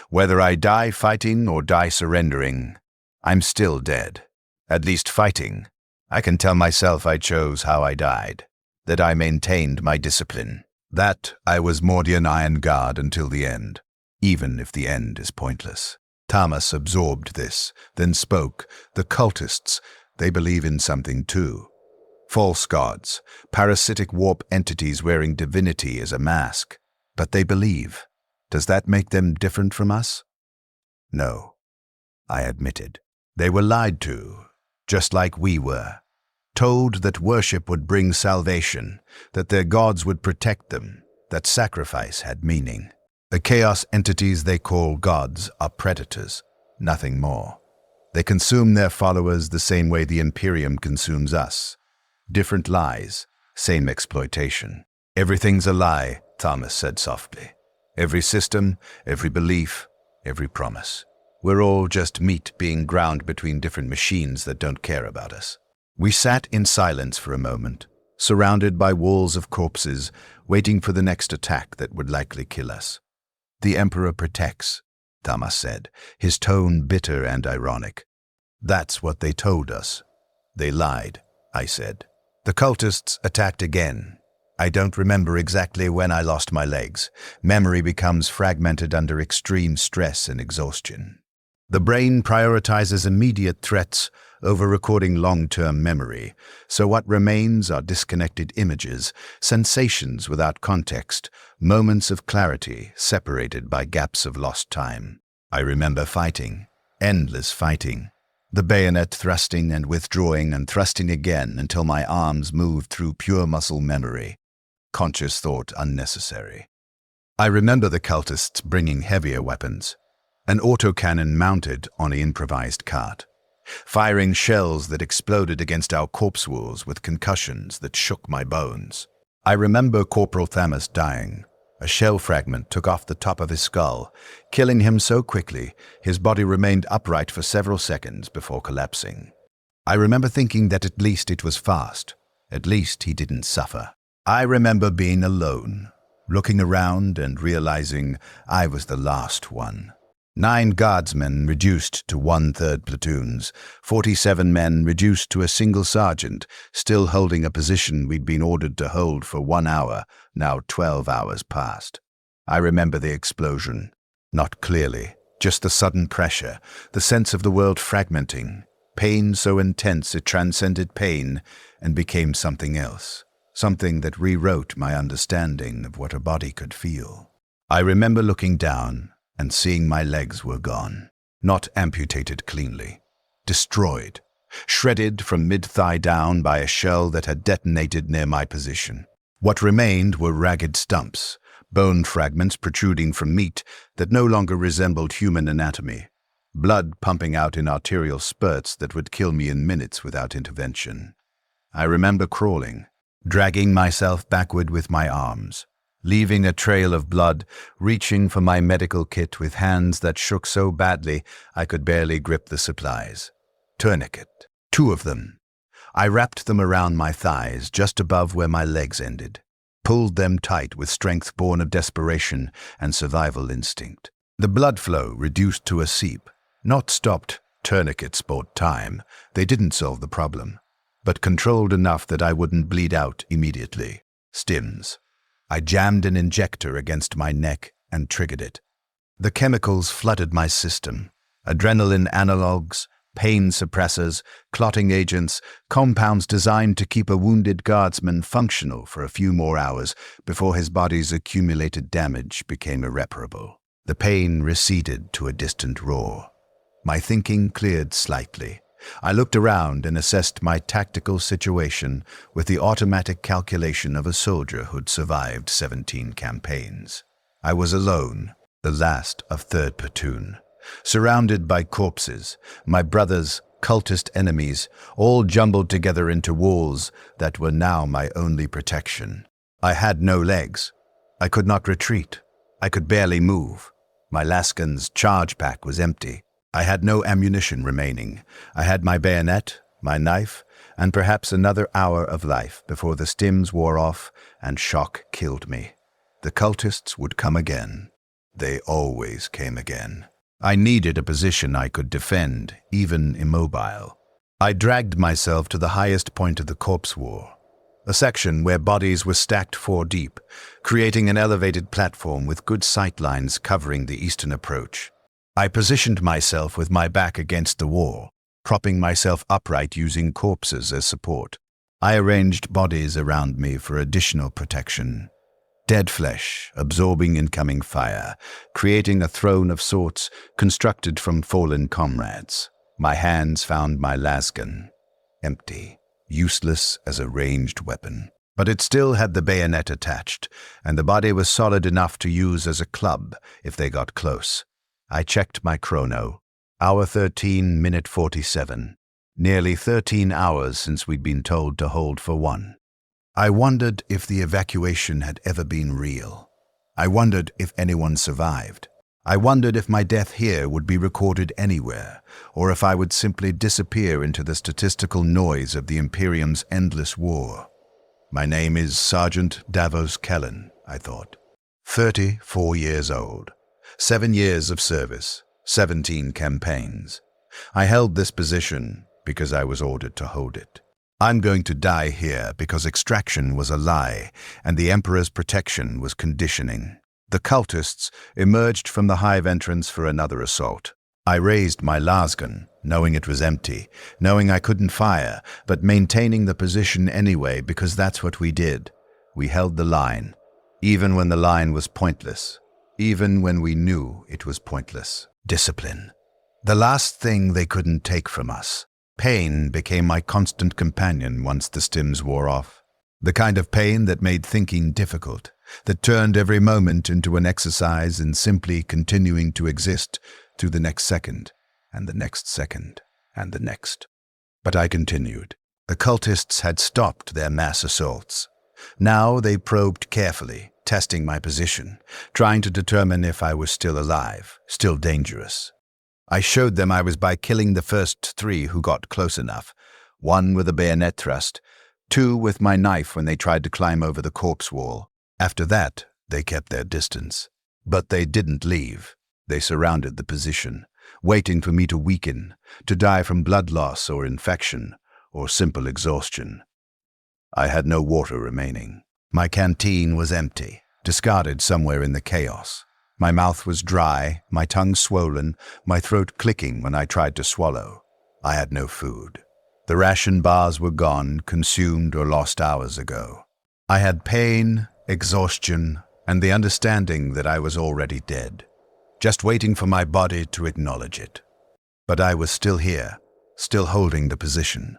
Whether I die fighting or die surrendering, I'm still dead. At least fighting. I can tell myself I chose how I died, that I maintained my discipline, that I was Mordian Iron Guard until the end, even if the end is pointless. Thomas absorbed this, then spoke. The cultists, they believe in something too. False gods, parasitic warp entities wearing divinity as a mask. But they believe. Does that make them different from us? No, I admitted. They were lied to, just like we were. Told that worship would bring salvation, that their gods would protect them, that sacrifice had meaning. The chaos entities they call gods are predators, nothing more. They consume their followers the same way the Imperium consumes us. Different lies, same exploitation. Everything's a lie, Thomas said softly. Every system, every belief, every promise. We're all just meat being ground between different machines that don't care about us. We sat in silence for a moment, surrounded by walls of corpses, waiting for the next attack that would likely kill us. The Emperor protects, Thomas said, his tone bitter and ironic. That's what they told us. They lied, I said. The cultists attacked again. I don't remember exactly when I lost my legs. Memory becomes fragmented under extreme stress and exhaustion. The brain prioritizes immediate threats over recording long-term memory, so what remains are disconnected images, sensations without context, moments of clarity separated by gaps of lost time. I remember fighting, endless fighting. The bayonet thrusting and withdrawing and thrusting again until my arms moved through pure muscle memory. Conscious thought unnecessary. I remember the cultists bringing heavier weapons. An autocannon mounted on an improvised cart. Firing shells that exploded against our corpse walls with concussions that shook my bones. I remember Corporal Thamus dying. A shell fragment took off the top of his skull, killing him so quickly his body remained upright for several seconds before collapsing. I remember thinking that at least it was fast. At least he didn't suffer. I remember being alone, looking around and realizing I was the last one. 9 guardsmen reduced to 1/3 platoons, 47 men reduced to a single sergeant, still holding a position we'd been ordered to hold for 1 hour, now 12 hours past. I remember the explosion. Not clearly, just the sudden pressure, the sense of the world fragmenting, pain so intense it transcended pain and became something else, something that rewrote my understanding of what a body could feel. I remember looking down and seeing my legs were gone, not amputated cleanly, destroyed, shredded from mid-thigh down by a shell that had detonated near my position. What remained were ragged stumps, bone fragments protruding from meat that no longer resembled human anatomy, blood pumping out in arterial spurts that would kill me in minutes without intervention. I remember crawling, dragging myself backward with my arms, leaving a trail of blood, reaching for my medical kit with hands that shook so badly I could barely grip the supplies. Tourniquet. 2 of them. I wrapped them around my thighs, just above where my legs ended. pulled them tight with strength born of desperation and survival instinct. The blood flow reduced to a seep, not stopped. Tourniquets bought time. They didn't solve the problem, but controlled enough that I wouldn't bleed out immediately. Stims. I jammed an injector against my neck and triggered it. The chemicals flooded my system. Adrenaline analogs, pain suppressors, clotting agents, compounds designed to keep a wounded guardsman functional for a few more hours before his body's accumulated damage became irreparable. The pain receded to a distant roar. My thinking cleared slightly. I looked around and assessed my tactical situation with the automatic calculation of a soldier who'd survived 17 campaigns. I was alone, the last of 3rd Platoon, surrounded by corpses, my brother's cultist enemies, all jumbled together into walls that were now my only protection. I had no legs. I could not retreat. I could barely move. My Laskin's charge pack was empty. I had no ammunition remaining. I had my bayonet, my knife, and perhaps another hour of life before the stims wore off and shock killed me. The cultists would come again. They always came again. I needed a position I could defend, even immobile. I dragged myself to the highest point of the corpse war, a section where bodies were stacked 4 deep, creating an elevated platform with good sightlines covering the eastern approach. I positioned myself with my back against the wall, propping myself upright using corpses as support. I arranged bodies around me for additional protection. Dead flesh, absorbing incoming fire, creating a throne of sorts constructed from fallen comrades. My hands found my lasgun, empty, useless as a ranged weapon. But it still had the bayonet attached, and the body was solid enough to use as a club if they got close. I checked my chrono. Hour 13, minute 47. Nearly 13 hours since we'd been told to hold for 1. I wondered if the evacuation had ever been real. I wondered if anyone survived. I wondered if my death here would be recorded anywhere, or if I would simply disappear into the statistical noise of the Imperium's endless war. My name is Sergeant Davos Kellen, I thought. 34 years old. 7 years of service, 17 campaigns. I held this position because I was ordered to hold it. I'm going to die here because extraction was a lie and the Emperor's protection was conditioning. The cultists emerged from the hive entrance for another assault. I raised my lasgun, knowing it was empty, knowing I couldn't fire, but maintaining the position anyway because that's what we did. We held the line, even when the line was pointless. Even when we knew it was pointless. Discipline. The last thing they couldn't take from us. Pain became my constant companion once the stims wore off. The kind of pain that made thinking difficult, that turned every moment into an exercise in simply continuing to exist through the next second, and the next second, and the next. But I continued. The cultists had stopped their mass assaults. Now they probed carefully, testing my position, trying to determine if I was still alive, still dangerous. I showed them I was by killing the first 3 who got close enough, 1 with a bayonet thrust, 2 with my knife when they tried to climb over the corpse wall. After that, they kept their distance. But they didn't leave. They surrounded the position, waiting for me to weaken, to die from blood loss or infection, or simple exhaustion. I had no water remaining. My canteen was empty, discarded somewhere in the chaos. My mouth was dry, my tongue swollen, my throat clicking when I tried to swallow. I had no food. The ration bars were gone, consumed or lost hours ago. I had pain, exhaustion, and the understanding that I was already dead, just waiting for my body to acknowledge it. But I was still here, still holding the position.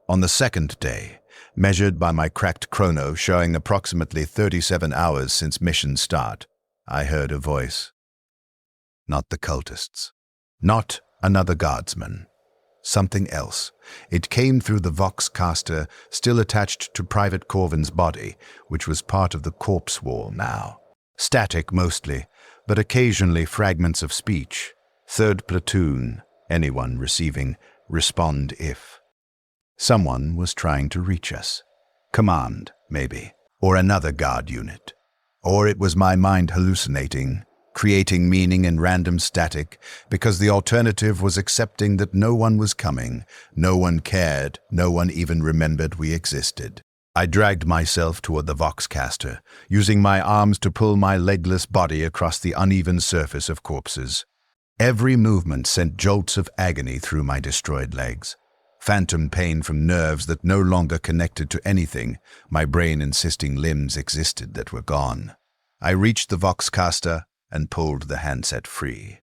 On the second day, measured by my cracked chrono showing approximately 37 hours since mission start, I heard a voice. Not the cultists. Not another guardsman. Something else. It came through the Voxcaster still attached to Private Corvin's body, which was part of the corpse wall now. Static mostly, but occasionally fragments of speech. 3rd Platoon. Anyone receiving, respond if. Someone was trying to reach us. Command, maybe. or another guard unit. Or it was my mind hallucinating, creating meaning in random static, because the alternative was accepting that no one was coming, no one cared, no one even remembered we existed. I dragged myself toward the Voxcaster, using my arms to pull my legless body across the uneven surface of corpses. Every movement sent jolts of agony through my destroyed legs. Phantom pain from nerves that no longer connected to anything, my brain insisting limbs existed that were gone. I reached the Voxcaster and pulled the handset free.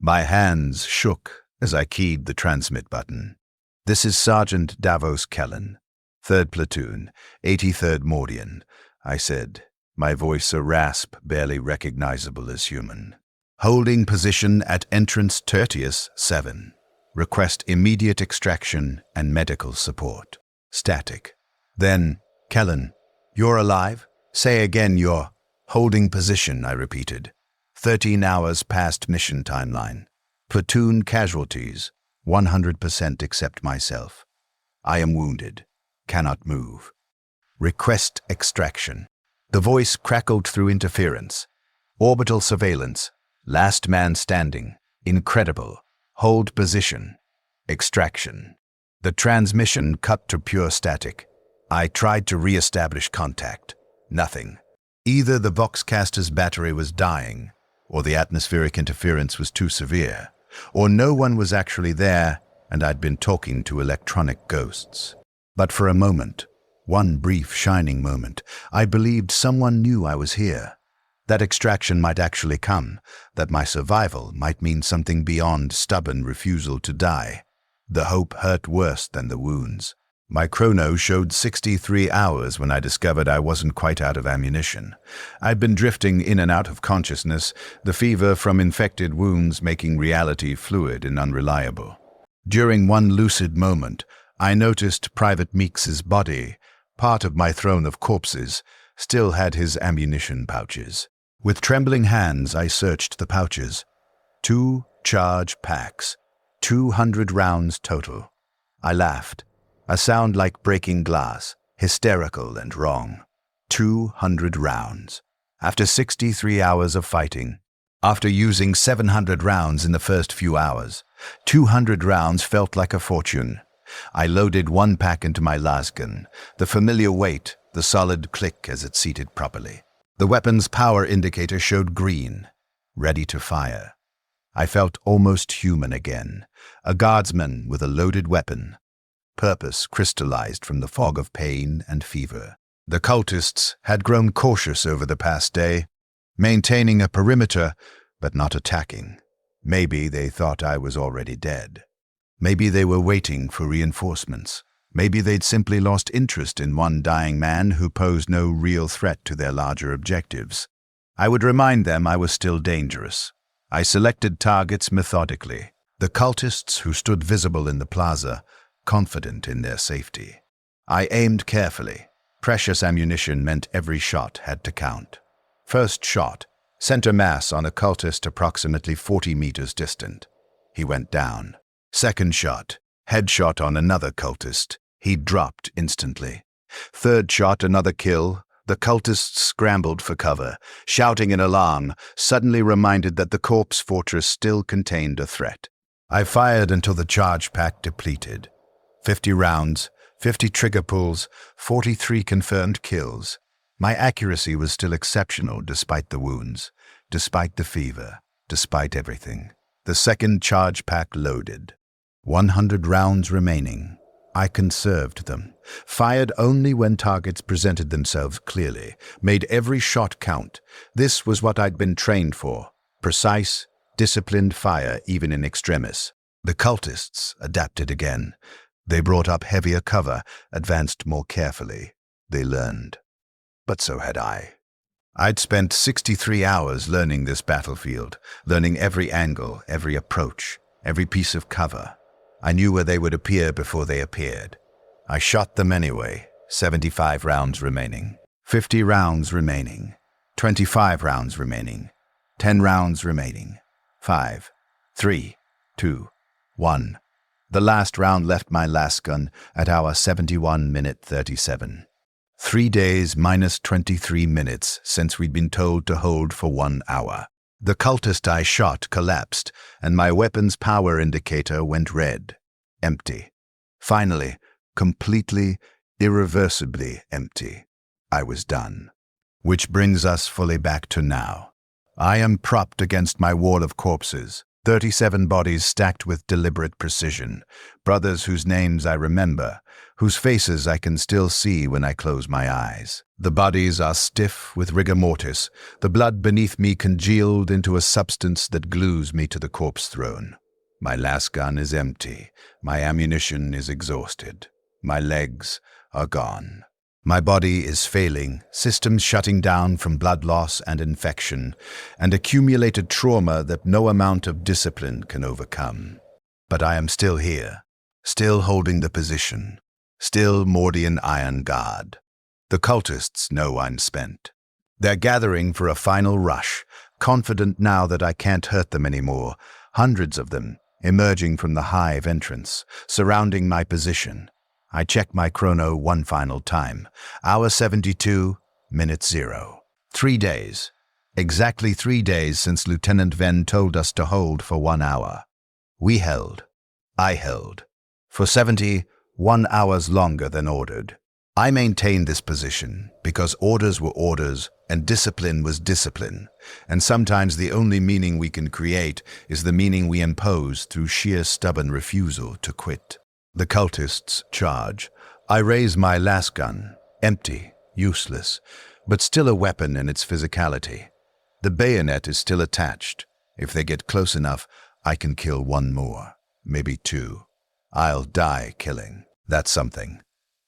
My hands shook as I keyed the transmit button. "This is Sergeant Davos Kellen, 3rd Platoon, 83rd Mordian," I said, my voice a rasp barely recognizable as human. "Holding position at entrance Tertius 7. Request immediate extraction and medical support. Static." Then, "Kellen, you're alive? Say again you're..." "Holding position," I repeated. 13 hours past mission timeline. Platoon casualties, 100% except myself. I am wounded. Cannot move. Request extraction." The voice crackled through interference. "Orbital surveillance. Last man standing. Incredible. Hold position. Extraction." The transmission cut to pure static. I tried to re-establish contact. Nothing. Either the Voxcaster's battery was dying, or the atmospheric interference was too severe, or no one was actually there and I'd been talking to electronic ghosts. But for a moment, one brief shining moment, I believed someone knew I was here. That extraction might actually come, that my survival might mean something beyond stubborn refusal to die. The hope hurt worse than the wounds. My chrono showed 63 hours when I discovered I wasn't quite out of ammunition. I'd been drifting in and out of consciousness, the fever from infected wounds making reality fluid and unreliable. During one lucid moment, I noticed Private Meeks's body, part of my throne of corpses, still had his ammunition pouches. With trembling hands, I searched the pouches. 2 charge packs, 200 rounds total. I laughed. A sound like breaking glass, hysterical and wrong. 200 rounds. After 63 hours of fighting, after using 700 rounds in the first few hours, 200 rounds felt like a fortune. I loaded one pack into my lasgun, the familiar weight, the solid click as it seated properly. The weapon's power indicator showed green, ready to fire. I felt almost human again, a guardsman with a loaded weapon. Purpose crystallized from the fog of pain and fever. The cultists had grown cautious over the past day, maintaining a perimeter, but not attacking. Maybe they thought I was already dead. Maybe they were waiting for reinforcements. Maybe they'd simply lost interest in one dying man who posed no real threat to their larger objectives. I would remind them I was still dangerous. I selected targets methodically. The cultists who stood visible in the plaza, confident in their safety. I aimed carefully. Precious ammunition meant every shot had to count. First shot, center mass on a cultist approximately 40 meters distant. He went down. Second shot, headshot on another cultist. He dropped instantly. Third shot, another kill. The cultists scrambled for cover, shouting in alarm, suddenly reminded that the corpse fortress still contained a threat. I fired until the charge pack depleted. 50 rounds, 50 trigger pulls, 43 confirmed kills. My accuracy was still exceptional despite the wounds, despite the fever, despite everything. The second charge pack loaded. 100 rounds remaining. I conserved them, fired only when targets presented themselves clearly, made every shot count. This was what I'd been trained for. Precise, disciplined fire even in extremis. The cultists adapted again. They brought up heavier cover, advanced more carefully. They learned. But so had I. I'd spent 63 hours learning this battlefield, learning every angle, every approach, every piece of cover. I knew where they would appear before they appeared. I shot them anyway, 75 rounds remaining, 50 rounds remaining, 25 rounds remaining, 10 rounds remaining, 5, 3, 2, 1. The last round left my lasgun at hour 71 minute 37. 3 days minus 23 minutes since we'd been told to hold for 1 hour. The cultist I shot collapsed, and my weapon's power indicator went red. Empty. Finally, completely, irreversibly empty. I was done. Which brings us fully back to now. I am propped against my wall of corpses, 37 bodies stacked with deliberate precision, brothers whose names I remember, whose faces I can still see when I close my eyes. The bodies are stiff with rigor mortis, the blood beneath me congealed into a substance that glues me to the corpse throne. My last gun is empty, my ammunition is exhausted, my legs are gone. My body is failing, systems shutting down from blood loss and infection, and accumulated trauma that no amount of discipline can overcome. But I am still here, still holding the position, still Mordian Iron Guard. The cultists know I'm spent. They're gathering for a final rush, confident now that I can't hurt them anymore, hundreds of them, emerging from the hive entrance, surrounding my position. I check my chrono one final time. Hour 72, minute 0. 3 days. Exactly 3 days since Lieutenant Venn told us to hold for 1 hour. We held. I held. For 71 hours longer than ordered. I maintained this position because orders were orders and discipline was discipline, and sometimes the only meaning we can create is the meaning we impose through sheer stubborn refusal to quit. The cultists charge. I raise my last gun, empty, useless, but still a weapon in its physicality. The bayonet is still attached. If they get close enough, I can kill 1 more, maybe 2. I'll die killing. That's something.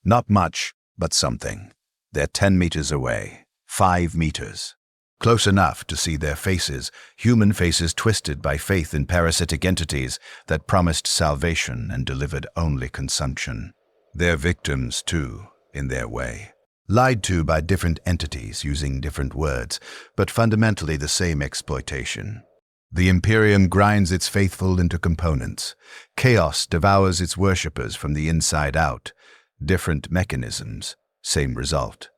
Not much, but something. They're 10 meters away, 5 meters. Close enough to see their faces, human faces twisted by faith in parasitic entities that promised salvation and delivered only consumption. They're victims, too, in their way. Lied to by different entities using different words, but fundamentally the same exploitation. The Imperium grinds its faithful into components. Chaos devours its worshippers from the inside out. Different mechanisms, same result.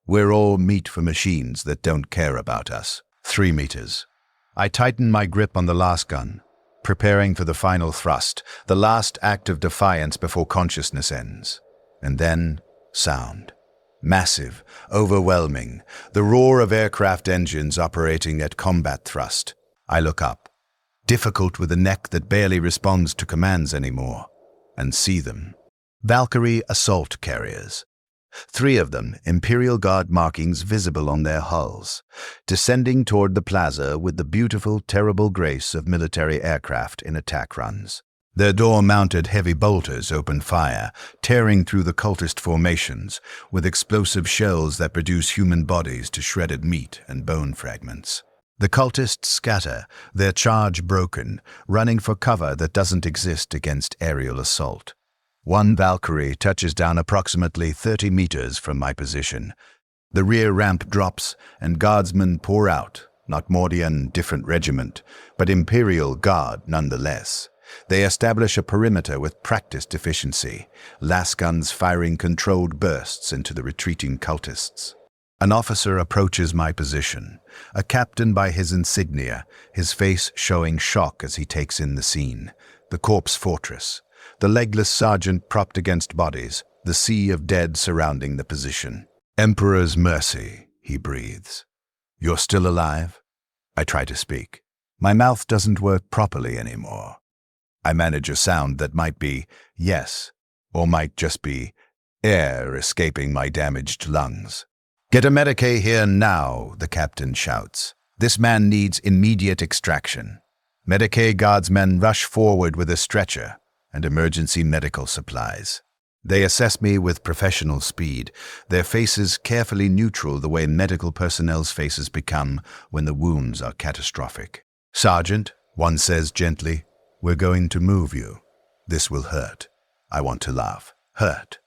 We're all meat for machines that don't care about us. 3 meters. I tighten my grip on the last gun, preparing for the final thrust, the last act of defiance before consciousness ends. And then, sound. Massive, overwhelming, the roar of aircraft engines operating at combat thrust. I look up, difficult with a neck that barely responds to commands anymore, and see them. Valkyrie assault carriers. 3 of them, Imperial Guard markings visible on their hulls, descending toward the plaza with the beautiful, terrible grace of military aircraft in attack runs. Their door-mounted heavy bolters open fire, tearing through the cultist formations, with explosive shells that reduce human bodies to shredded meat and bone fragments. The cultists scatter, their charge broken, running for cover that doesn't exist against aerial assault. 1 Valkyrie touches down approximately 30 meters from my position. The rear ramp drops, and guardsmen pour out, not Mordian, different regiment, but Imperial Guard nonetheless. They establish a perimeter with practiced efficiency, lasguns firing controlled bursts into the retreating cultists. An officer approaches my position, a captain by his insignia, his face showing shock as he takes in the scene. The corpse fortress. The legless sergeant propped against bodies, the sea of dead surrounding the position. "Emperor's mercy," he breathes. "You're still alive?" I try to speak. My mouth doesn't work properly anymore. I manage a sound that might be yes, or might just be air escaping my damaged lungs. "Get a Medicae here now," the captain shouts. "This man needs immediate extraction." Medicae guardsmen rush forward with a stretcher and emergency medical supplies. They assess me with professional speed, their faces carefully neutral the way medical personnel's faces become when the wounds are catastrophic. "Sergeant," one says gently, "we're going to move you. This will hurt." I want to laugh. Hurt.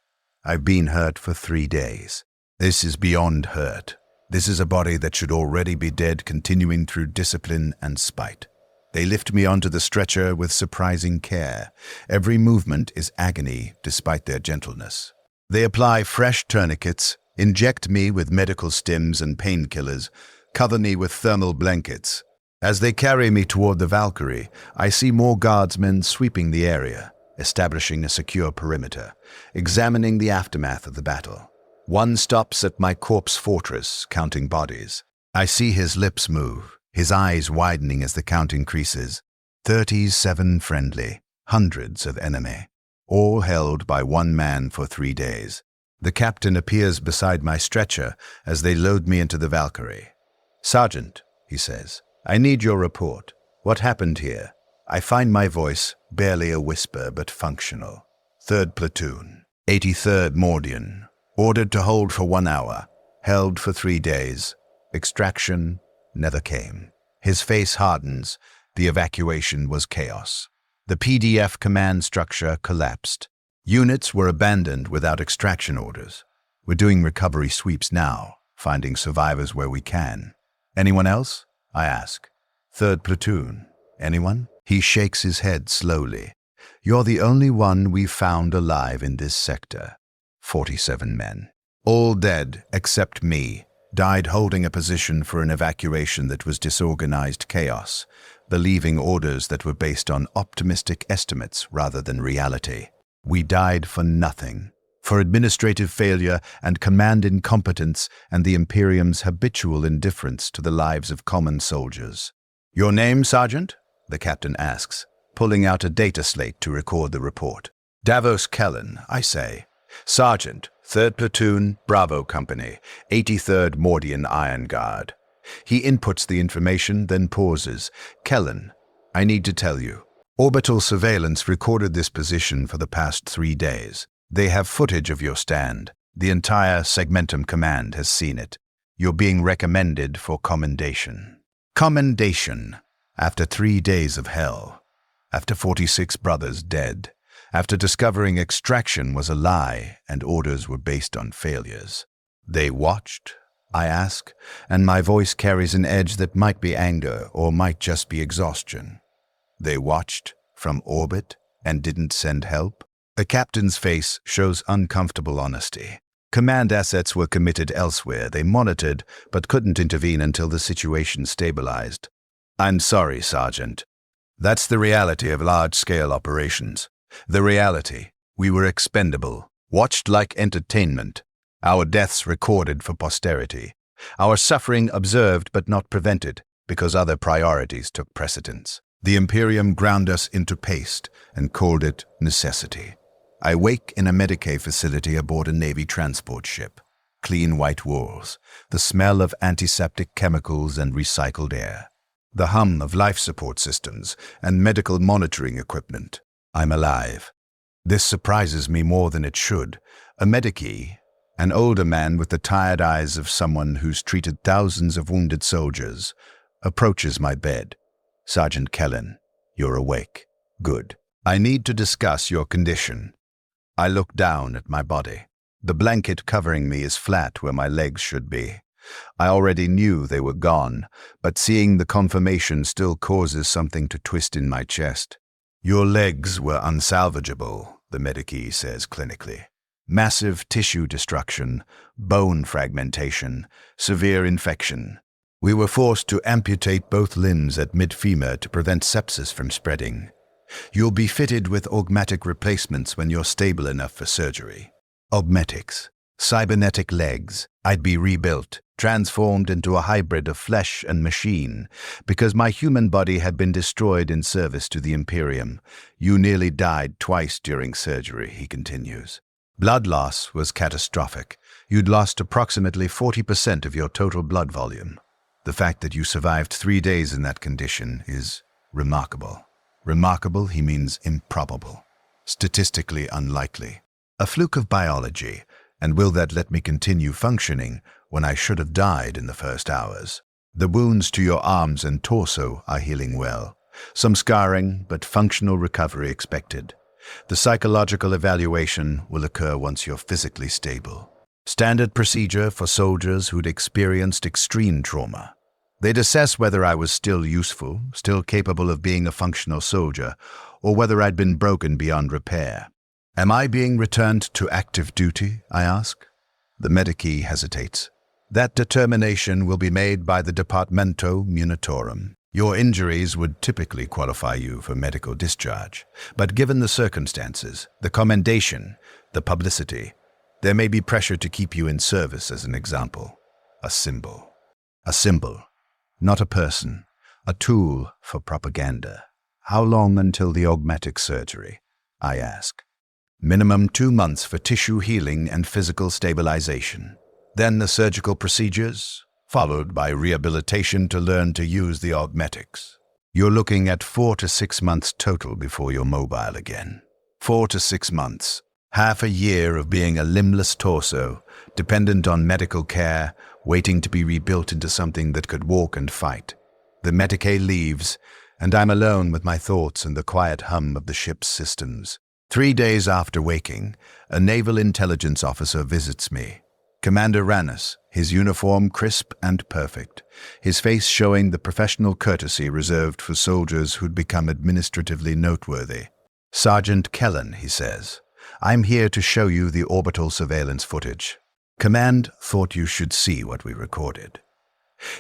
I've been hurt for 3 days. This is beyond hurt. This is a body that should already be dead, continuing through discipline and spite. They lift me onto the stretcher with surprising care. Every movement is agony despite their gentleness. They apply fresh tourniquets, Inject me with medical stims and painkillers. Cover me with thermal blankets. As they carry me toward the Valkyrie, I see more guardsmen sweeping the area, establishing a secure perimeter, examining the aftermath of the battle. One stops at my corpse fortress, counting bodies. I see his lips move, his eyes widening as the count increases. 37 friendly, hundreds of enemy, all held by one man for 3 days. The captain appears beside my stretcher as they load me into the Valkyrie. "Sergeant," he says, "I need your report. What happened here?" I find my voice barely a whisper but functional. "3rd Platoon, 83rd Mordian, ordered to hold for 1 hour, held for 3 days. Extraction never came." His face hardens. The evacuation was chaos. The PDF command structure collapsed. Units were abandoned without extraction orders. We're doing recovery sweeps now, finding survivors where we can. "Anyone else?" I ask. "3rd Platoon. Anyone?" He shakes his head slowly. "You're the only one we've found alive in this sector. 47 men. All dead except me. Died holding a position for an evacuation that was disorganized chaos, believing orders that were based on optimistic estimates rather than reality. We died for nothing, for administrative failure and command incompetence and the Imperium's habitual indifference to the lives of common soldiers." "Your name, Sergeant?" the captain asks, pulling out a data slate to record the report. "Davos Kellen," I say. "Sergeant, 3rd Platoon, Bravo Company, 83rd Mordian Iron Guard." He inputs the information, then pauses. "Kellen, I need to tell you. Orbital surveillance recorded this position for the past 3 days. They have footage of your stand. The entire Segmentum Command has seen it. You're being recommended for commendation." Commendation. After 3 days of hell. After 46 brothers dead. After discovering extraction was a lie and orders were based on failures. "They watched?" I ask, and my voice carries an edge that might be anger or might just be exhaustion. "They watched from orbit and didn't send help?" The captain's face shows uncomfortable honesty. "Command assets were committed elsewhere. They monitored, but couldn't intervene until the situation stabilized." "I'm sorry, Sergeant. That's the reality of large-scale operations. The reality. We were expendable, watched like entertainment. Our deaths recorded for posterity. Our suffering observed but not prevented, because other priorities took precedence. The Imperium ground us into paste and called it necessity. I wake in a Medicaid facility aboard a Navy transport ship. Clean white walls, the smell of antiseptic chemicals and recycled air, the hum of life support systems and medical monitoring equipment. I'm alive. This surprises me more than it should. A Medicaid, an older man with the tired eyes of someone who's treated thousands of wounded soldiers, approaches my bed. "Sergeant Kellen, you're awake. Good. I need to discuss your condition." I look down at my body. The blanket covering me is flat where my legs should be. I already knew they were gone, but seeing the confirmation still causes something to twist in my chest. "Your legs were unsalvageable," the Medicaid says clinically. "Massive tissue destruction, bone fragmentation, severe infection. We were forced to amputate both limbs at mid-femur to prevent sepsis from spreading. You'll be fitted with augmetic replacements when you're stable enough for surgery." Augmetics. Cybernetic legs. I'd be rebuilt, transformed into a hybrid of flesh and machine, because my human body had been destroyed in service to the Imperium. "You nearly died twice during surgery," he continues. "Blood loss was catastrophic. You'd lost approximately 40% of your total blood volume. The fact that you survived 3 days in that condition is remarkable." Remarkable, he means improbable. Statistically unlikely. A fluke of biology, and will that let me continue functioning when I should have died in the first hours? "The wounds to your arms and torso are healing well. Some scarring, but functional recovery expected. The psychological evaluation will occur once you're physically stable. Standard procedure for soldiers who'd experienced extreme trauma. They'd assess whether I was still useful, still capable of being a functional soldier, or whether I'd been broken beyond repair." "Am I being returned to active duty?" I ask. The Medici hesitates. That determination will be made by the Departamento Munitorum. Your injuries would typically qualify you for medical discharge, but given the circumstances, the commendation, the publicity, there may be pressure to keep you in service as an example. A symbol. A symbol, not a person. A tool for propaganda. How long until the augmetic surgery? I ask. Minimum 2 months for tissue healing and physical stabilization. Then the surgical procedures, followed by rehabilitation to learn to use the augmetics. You're looking at 4 to 6 months total before you're mobile again. 4 to 6 months. Half a year of being a limbless torso, dependent on medical care, waiting to be rebuilt into something that could walk and fight. The Medici leaves, and I'm alone with my thoughts and the quiet hum of the ship's systems. 3 days after waking, a naval intelligence officer visits me. Commander Rannis, his uniform crisp and perfect, his face showing the professional courtesy reserved for soldiers who'd become administratively noteworthy. Sergeant Kellen, he says, I'm here to show you the orbital surveillance footage. Command thought you should see what we recorded.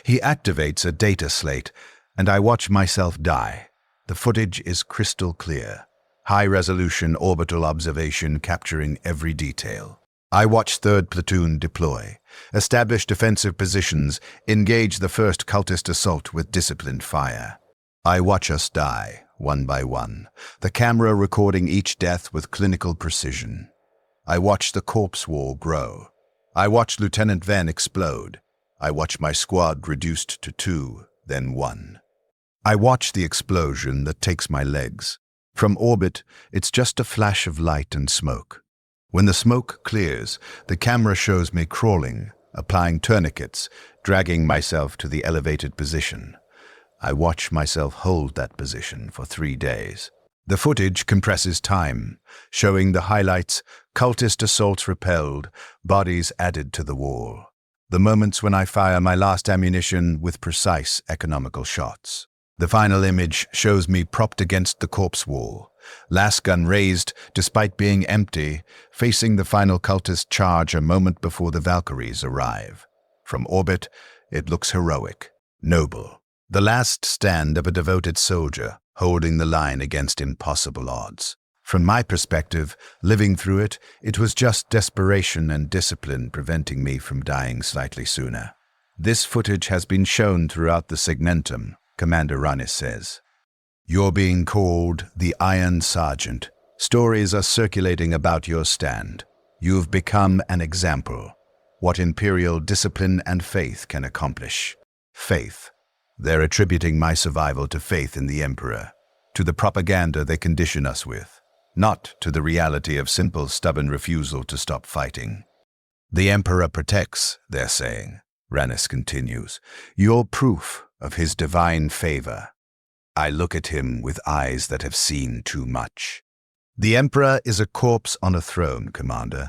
He activates a data slate, and I watch myself die. The footage is crystal clear. High-resolution orbital observation capturing every detail. I watch 3rd Platoon deploy, establish defensive positions, engage the first cultist assault with disciplined fire. I watch us die, one by one, the camera recording each death with clinical precision. I watch the corpse wall grow. I watch Lieutenant Venn explode. I watch my squad reduced to 2, then 1. I watch the explosion that takes my legs. From orbit, it's just a flash of light and smoke. When the smoke clears, the camera shows me crawling, applying tourniquets, dragging myself to the elevated position. I watch myself hold that position for 3 days. The footage compresses time, showing the highlights, cultist assaults repelled, bodies added to the wall. The moments when I fire my last ammunition with precise, economical shots. The final image shows me propped against the corpse wall, last gun raised despite being empty, facing the final cultist charge a moment before the Valkyries arrive. From orbit, it looks heroic, noble. The last stand of a devoted soldier, holding the line against impossible odds. From my perspective, living through it, it was just desperation and discipline preventing me from dying slightly sooner. This footage has been shown throughout the segmentum, Commander Rannis says. You're being called the Iron Sergeant. Stories are circulating about your stand. You've become an example. What Imperial discipline and faith can accomplish. Faith. They're attributing my survival to faith in the Emperor, to the propaganda they condition us with, not to the reality of simple, stubborn refusal to stop fighting. The Emperor protects, they're saying, Rannis continues. You're proof of his divine favor. I look at him with eyes that have seen too much. The Emperor is a corpse on a throne, Commander.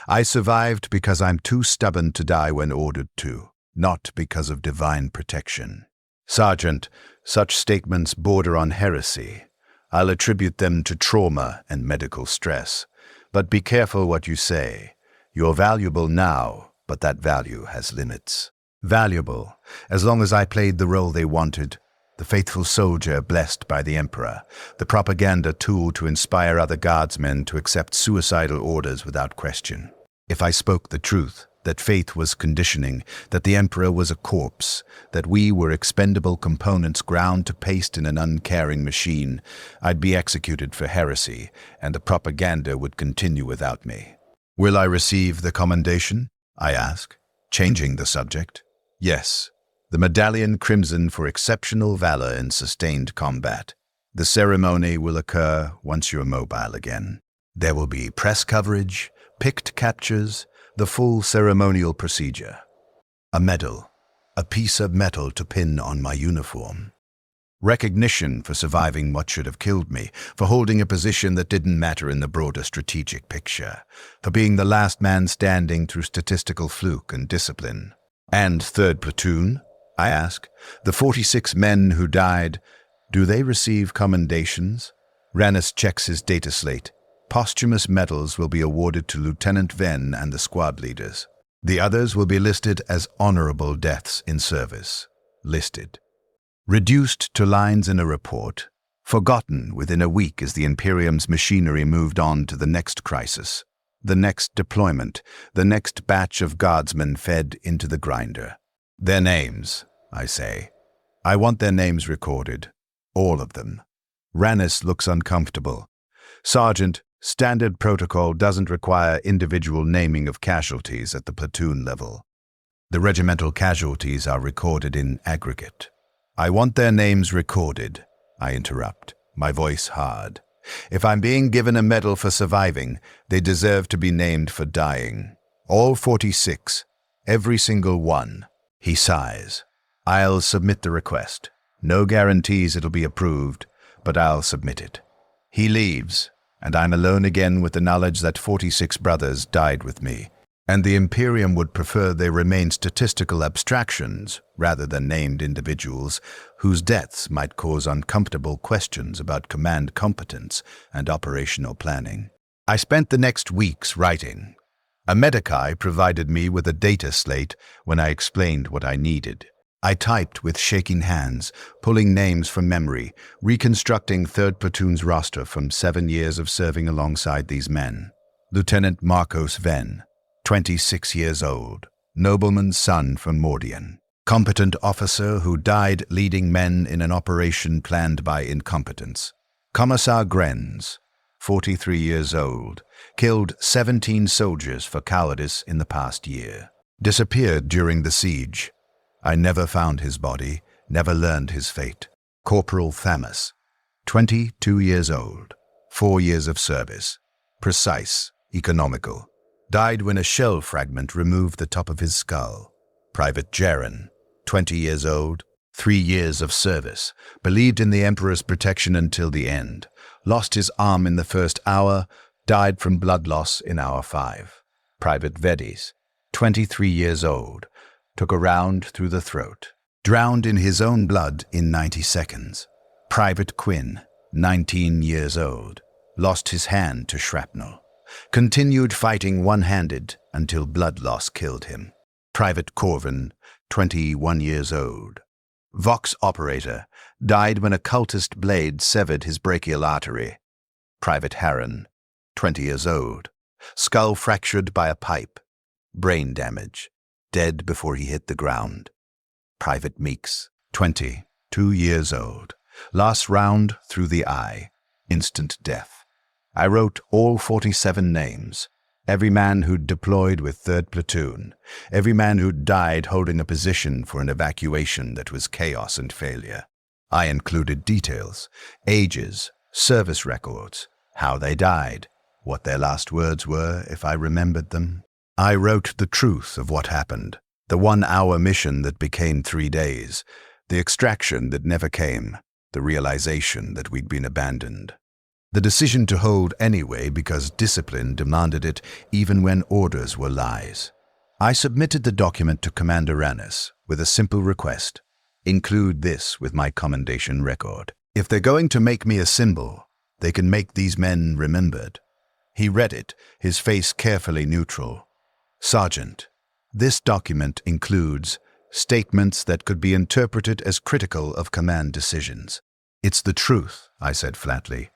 I survived because I'm too stubborn to die when ordered to, not because of divine protection. Sergeant, such statements border on heresy. I'll attribute them to trauma and medical stress. But be careful what you say. You're valuable now, but that value has limits. Valuable, as long as I played the role they wanted, the faithful soldier blessed by the Emperor, the propaganda tool to inspire other guardsmen to accept suicidal orders without question. If I spoke the truth, that faith was conditioning, that the Emperor was a corpse, that we were expendable components ground to paste in an uncaring machine, I'd be executed for heresy, and the propaganda would continue without me. Will I receive the commendation? I ask, changing the subject. Yes, the Medallion Crimson for exceptional valor in sustained combat. The ceremony will occur once you're mobile again. There will be press coverage, picked captures, the full ceremonial procedure. A medal, a piece of metal to pin on my uniform. Recognition for surviving what should have killed me, for holding a position that didn't matter in the broader strategic picture, for being the last man standing through statistical fluke and discipline. And 3rd Platoon, I ask, the 46 men who died, do they receive commendations? Rannis checks his data slate. Posthumous medals will be awarded to Lieutenant Venn and the squad leaders. The others will be listed as honorable deaths in service. Listed. Reduced to lines in a report. Forgotten within a week as the Imperium's machinery moved on to the next crisis. The next deployment, the next batch of guardsmen fed into the grinder. Their names, I say. I want their names recorded. All of them. Rannis looks uncomfortable. Sergeant, standard protocol doesn't require individual naming of casualties at the platoon level. The regimental casualties are recorded in aggregate. I want their names recorded, I interrupt, my voice hard. If I'm being given a medal for surviving, they deserve to be named for dying. All 46, every single one. He sighs. I'll submit the request. No guarantees it'll be approved, but I'll submit it. He leaves, and I'm alone again with the knowledge that 46 brothers died with me, and the Imperium would prefer they remain statistical abstractions rather than named individuals whose deaths might cause uncomfortable questions about command competence and operational planning. I spent the next weeks writing. A Medici provided me with a data slate when I explained what I needed. I typed with shaking hands, pulling names from memory, reconstructing 3rd Platoon's roster from 7 years of serving alongside these men. Lieutenant Marcos Venn, 26 years old, nobleman's son from Mordian. Competent officer who died leading men in an operation planned by incompetence. Commissar Grenz, 43 years old, killed 17 soldiers for cowardice in the past year. Disappeared during the siege. I never found his body, never learned his fate. Corporal Thamus, 22 years old, 4 years of service. Precise, economical. Died when a shell fragment removed the top of his skull. Private Jaren, 20 years old, 3 years of service. Believed in the Emperor's protection until the end. Lost his arm in the first hour, died from blood loss in hour 5. Private Vedis, 23 years old, took a round through the throat. Drowned in his own blood in 90 seconds. Private Quinn, 19 years old, lost his hand to shrapnel. Continued fighting one-handed until blood loss killed him. Private Corvin, 21 years old. Vox operator, died when a cultist blade severed his brachial artery. Private Harron, 20 years old. Skull fractured by a pipe. Brain damage. Dead before he hit the ground. Private Meeks, 22 years old. Last round through the eye. Instant death. I wrote all 47 names. Every man who'd deployed with 3rd Platoon. Every man who'd died holding a position for an evacuation that was chaos and failure. I included details, ages, service records, how they died, what their last words were if I remembered them. I wrote the truth of what happened, the 1-hour mission that became 3 days, the extraction that never came, the realization that we'd been abandoned. The decision to hold anyway because discipline demanded it even when orders were lies. I submitted the document to Commander Rannis with a simple request. Include this with my commendation record. If they're going to make me a symbol, they can make these men remembered. He read it, his face carefully neutral. Sergeant, this document includes statements that could be interpreted as critical of command decisions. It's the truth, I said flatly.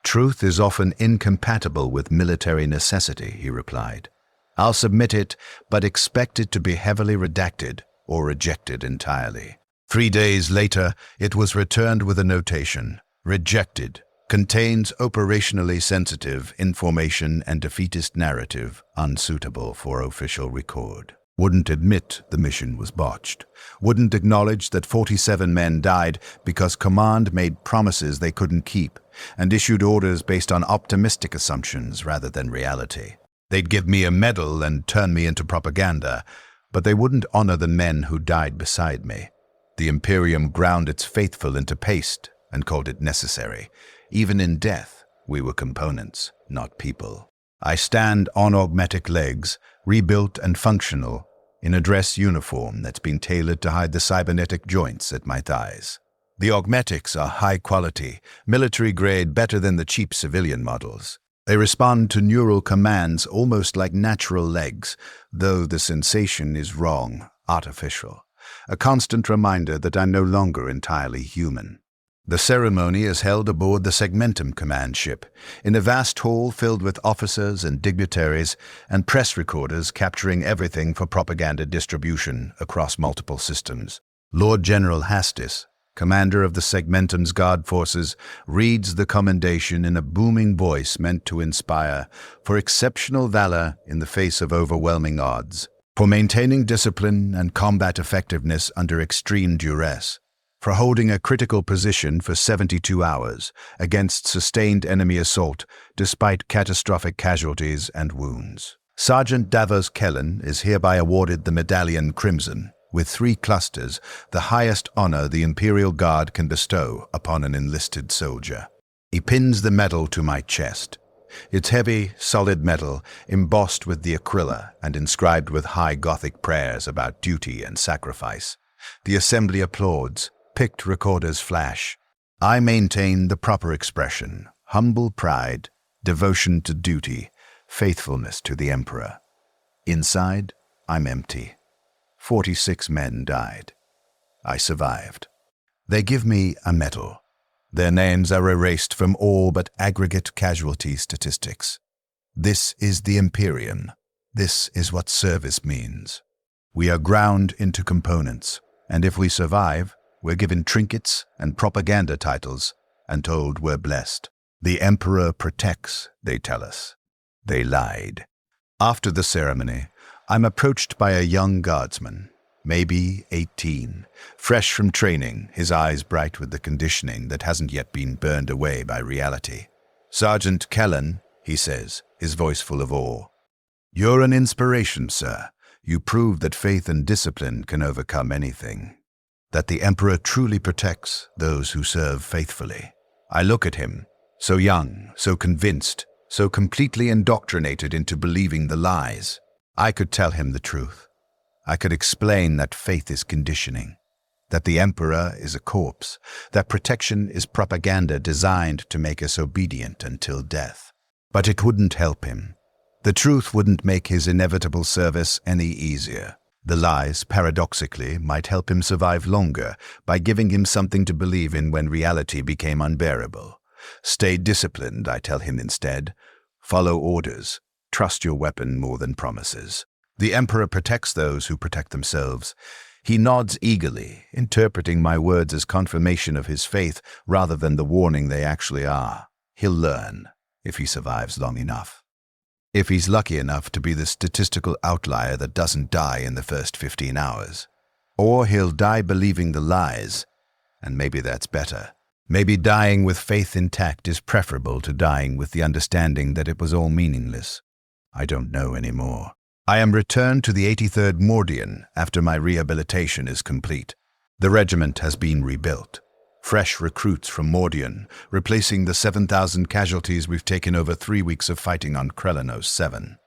Truth is often incompatible with military necessity, he replied. I'll submit it, but expect it to be heavily redacted or rejected entirely. 3 days later, it was returned with a notation. Rejected. Contains operationally sensitive information and defeatist narrative unsuitable for official record. Wouldn't admit the mission was botched. Wouldn't acknowledge that 47 men died because command made promises they couldn't keep and issued orders based on optimistic assumptions rather than reality. They'd give me a medal and turn me into propaganda, but they wouldn't honor the men who died beside me. The Imperium ground its faithful into paste and called it necessary. Even in death, we were components, not people. I stand on augmetic legs, rebuilt and functional, in a dress uniform that's been tailored to hide the cybernetic joints at my thighs. The augmetics are high quality, military grade, better than the cheap civilian models. They respond to neural commands almost like natural legs, though the sensation is wrong, artificial. A constant reminder that I'm no longer entirely human. The ceremony is held aboard the Segmentum command ship, in a vast hall filled with officers and dignitaries and press recorders capturing everything for propaganda distribution across multiple systems. Lord General Hastis, commander of the Segmentum's guard forces, reads the commendation in a booming voice meant to inspire for exceptional valor in the face of overwhelming odds, for maintaining discipline and combat effectiveness under extreme duress, for holding a critical position for 72 hours against sustained enemy assault despite catastrophic casualties and wounds. Sergeant Davos Kellen is hereby awarded the Medallion Crimson, with 3 clusters, the highest honor the Imperial Guard can bestow upon an enlisted soldier. He pins the medal to my chest. It's heavy, solid metal, embossed with the aquila and inscribed with high Gothic prayers about duty and sacrifice. The assembly applauds. Picked recorders flash. I maintain the proper expression: humble pride, devotion to duty, faithfulness to the Emperor. Inside, I'm empty. 46 men died. I survived. They give me a medal. Their names are erased from all but aggregate casualty statistics. This is the Imperium. This is what service means. We are ground into components, and if we survive, we're given trinkets and propaganda titles and told we're blessed. The Emperor protects, they tell us. They lied. After the ceremony, I'm approached by a young guardsman, maybe 18, fresh from training, his eyes bright with the conditioning that hasn't yet been burned away by reality. "Sergeant Kellen," he says, his voice full of awe. "You're an inspiration, sir. You prove that faith and discipline can overcome anything. That the Emperor truly protects those who serve faithfully." I look at him, so young, so convinced, so completely indoctrinated into believing the lies. I could tell him the truth. I could explain that faith is conditioning, that the Emperor is a corpse, that protection is propaganda designed to make us obedient until death. But it wouldn't help him. The truth wouldn't make his inevitable service any easier. The lies, paradoxically, might help him survive longer by giving him something to believe in when reality became unbearable. Stay disciplined, I tell him instead. Follow orders. Trust your weapon more than promises. The Emperor protects those who protect themselves. He nods eagerly, interpreting my words as confirmation of his faith rather than the warning they actually are. He'll learn, if he survives long enough. If he's lucky enough to be the statistical outlier that doesn't die in the first 15 hours. Or he'll die believing the lies, and maybe that's better. Maybe dying with faith intact is preferable to dying with the understanding that it was all meaningless. I don't know anymore. I am returned to the 83rd Mordian after my rehabilitation is complete. The regiment has been rebuilt. Fresh recruits from Mordian, replacing the 7,000 casualties we've taken over 3 weeks of fighting on Krelenos 7.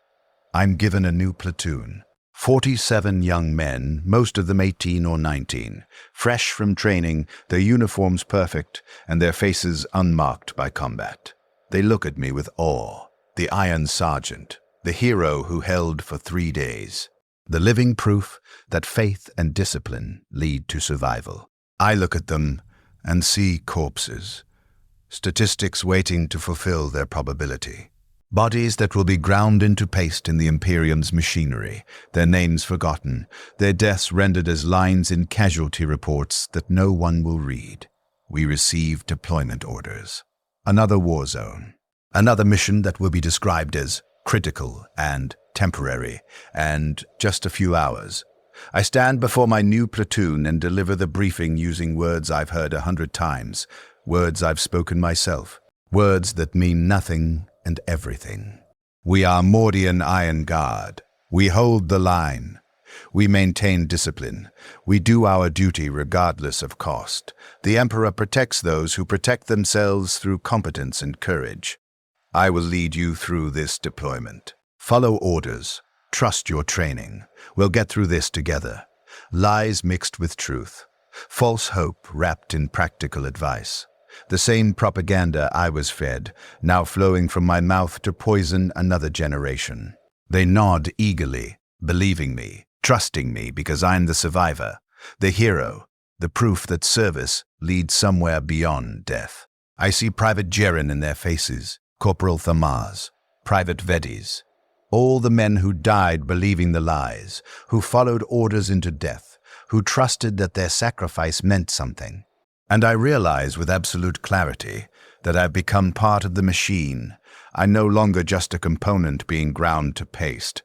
I'm given a new platoon. 47 young men, most of them 18 or 19, fresh from training, their uniforms perfect, and their faces unmarked by combat. They look at me with awe. The Iron Sergeant, the hero who held for 3 days. The living proof that faith and discipline lead to survival. I look at them and see corpses, statistics waiting to fulfill their probability. Bodies that will be ground into paste in the Imperium's machinery, their names forgotten, their deaths rendered as lines in casualty reports that no one will read. We receive deployment orders. Another war zone. Another mission that will be described as critical and temporary, and just a few hours. I stand before my new platoon and deliver the briefing using words I've heard 100 times, words I've spoken myself, words that mean nothing and everything. We are Mordian Iron Guard. We hold the line. We maintain discipline. We do our duty regardless of cost. The Emperor protects those who protect themselves through competence and courage. I will lead you through this deployment. Follow orders. Trust your training. We'll get through this together. Lies mixed with truth. False hope wrapped in practical advice. The same propaganda I was fed, now flowing from my mouth to poison another generation. They nod eagerly, believing me, trusting me because I'm the survivor, the hero, the proof that service leads somewhere beyond death. I see Private Gerin in their faces, Corporal Thamaz, Private Vedis, all the men who died believing the lies, who followed orders into death, who trusted that their sacrifice meant something. And I realize with absolute clarity that I've become part of the machine. I'm no longer just a component being ground to paste.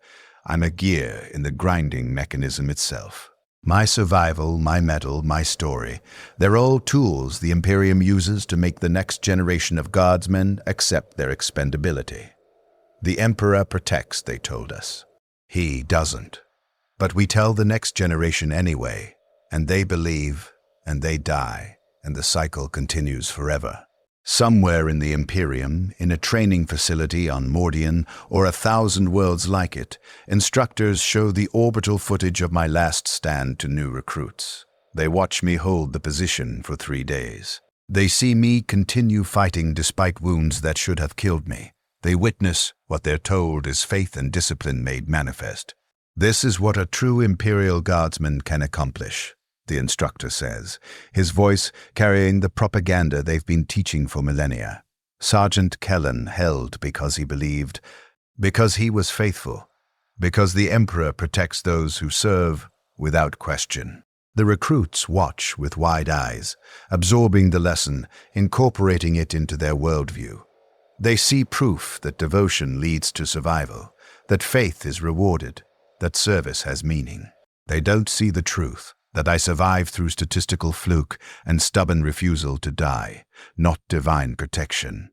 I'm a gear in the grinding mechanism itself. My survival, my medal, my story, they're all tools the Imperium uses to make the next generation of guardsmen accept their expendability. The Emperor protects, they told us. He doesn't. But we tell the next generation anyway, and they believe, and they die, and the cycle continues forever. Somewhere in the Imperium, in a training facility on Mordian or 1,000 worlds like it, instructors show the orbital footage of my last stand to new recruits. They watch me hold the position for 3 days. They see me continue fighting despite wounds that should have killed me. They witness what they're told is faith and discipline made manifest. This is what a true Imperial Guardsman can accomplish, the instructor says, his voice carrying the propaganda they've been teaching for millennia. Sergeant Kellen held because he believed, because he was faithful, because the Emperor protects those who serve without question. The recruits watch with wide eyes, absorbing the lesson, incorporating it into their worldview. They see proof that devotion leads to survival, that faith is rewarded, that service has meaning. They don't see the truth, that I survived through statistical fluke and stubborn refusal to die, not divine protection.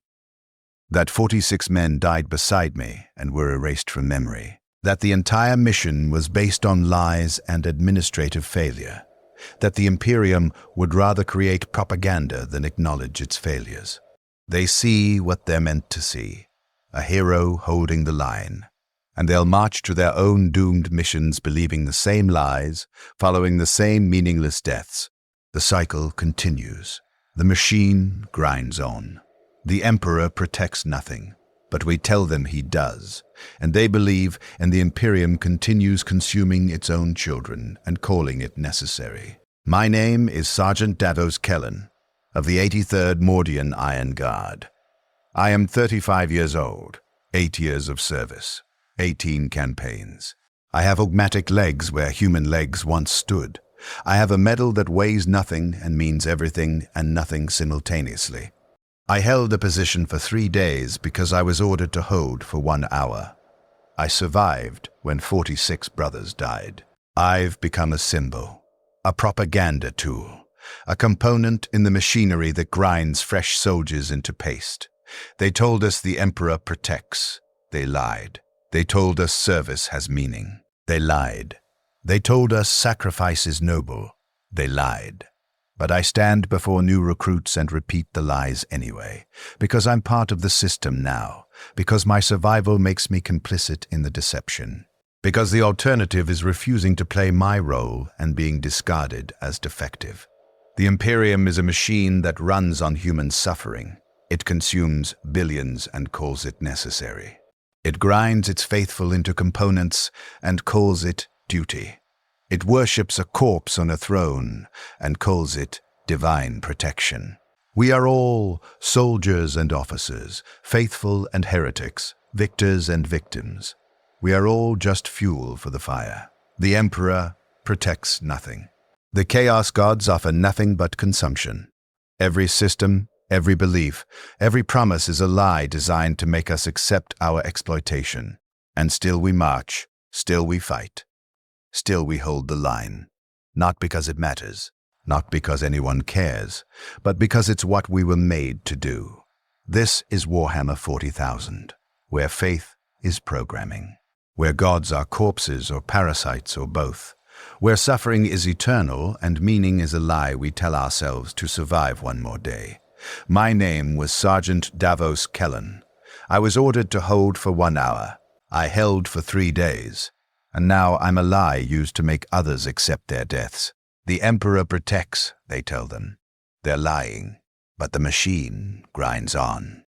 That 46 men died beside me and were erased from memory. That the entire mission was based on lies and administrative failure. That the Imperium would rather create propaganda than acknowledge its failures. They see what they're meant to see, a hero holding the line. And they'll march to their own doomed missions believing the same lies, following the same meaningless deaths. The cycle continues. The machine grinds on. The Emperor protects nothing, but we tell them he does, and they believe, and the Imperium continues consuming its own children and calling it necessary. My name is Sergeant Davos Kellen, of the 83rd Mordian Iron Guard. I am 35 years old, 8 years of service. 18 campaigns. I have augmatic legs where human legs once stood. I have a medal that weighs nothing and means everything and nothing simultaneously. I held a position for 3 days because I was ordered to hold for 1 hour. I survived when 46 brothers died. I've become a symbol, a propaganda tool, a component in the machinery that grinds fresh soldiers into paste. They told us the Emperor protects. They lied. They told us service has meaning. They lied. They told us sacrifice is noble. They lied. But I stand before new recruits and repeat the lies anyway, because I'm part of the system now, because my survival makes me complicit in the deception, because the alternative is refusing to play my role and being discarded as defective. The Imperium is a machine that runs on human suffering. It consumes billions and calls it necessary. It grinds its faithful into components and calls it duty. It worships a corpse on a throne and calls it divine protection. We are all soldiers and officers, faithful and heretics, victors and victims. We are all just fuel for the fire. The Emperor protects nothing. The Chaos Gods offer nothing but consumption. Every system, every belief, every promise is a lie designed to make us accept our exploitation. And still we march, still we fight, still we hold the line. Not because it matters, not because anyone cares, but because it's what we were made to do. This is Warhammer 40,000, where faith is programming, where gods are corpses or parasites or both, where suffering is eternal and meaning is a lie we tell ourselves to survive one more day. My name was Sergeant Davos Kellen. I was ordered to hold for 1 hour. I held for 3 days. And now I'm a lie used to make others accept their deaths. The Emperor protects, they tell them. They're lying. But the machine grinds on.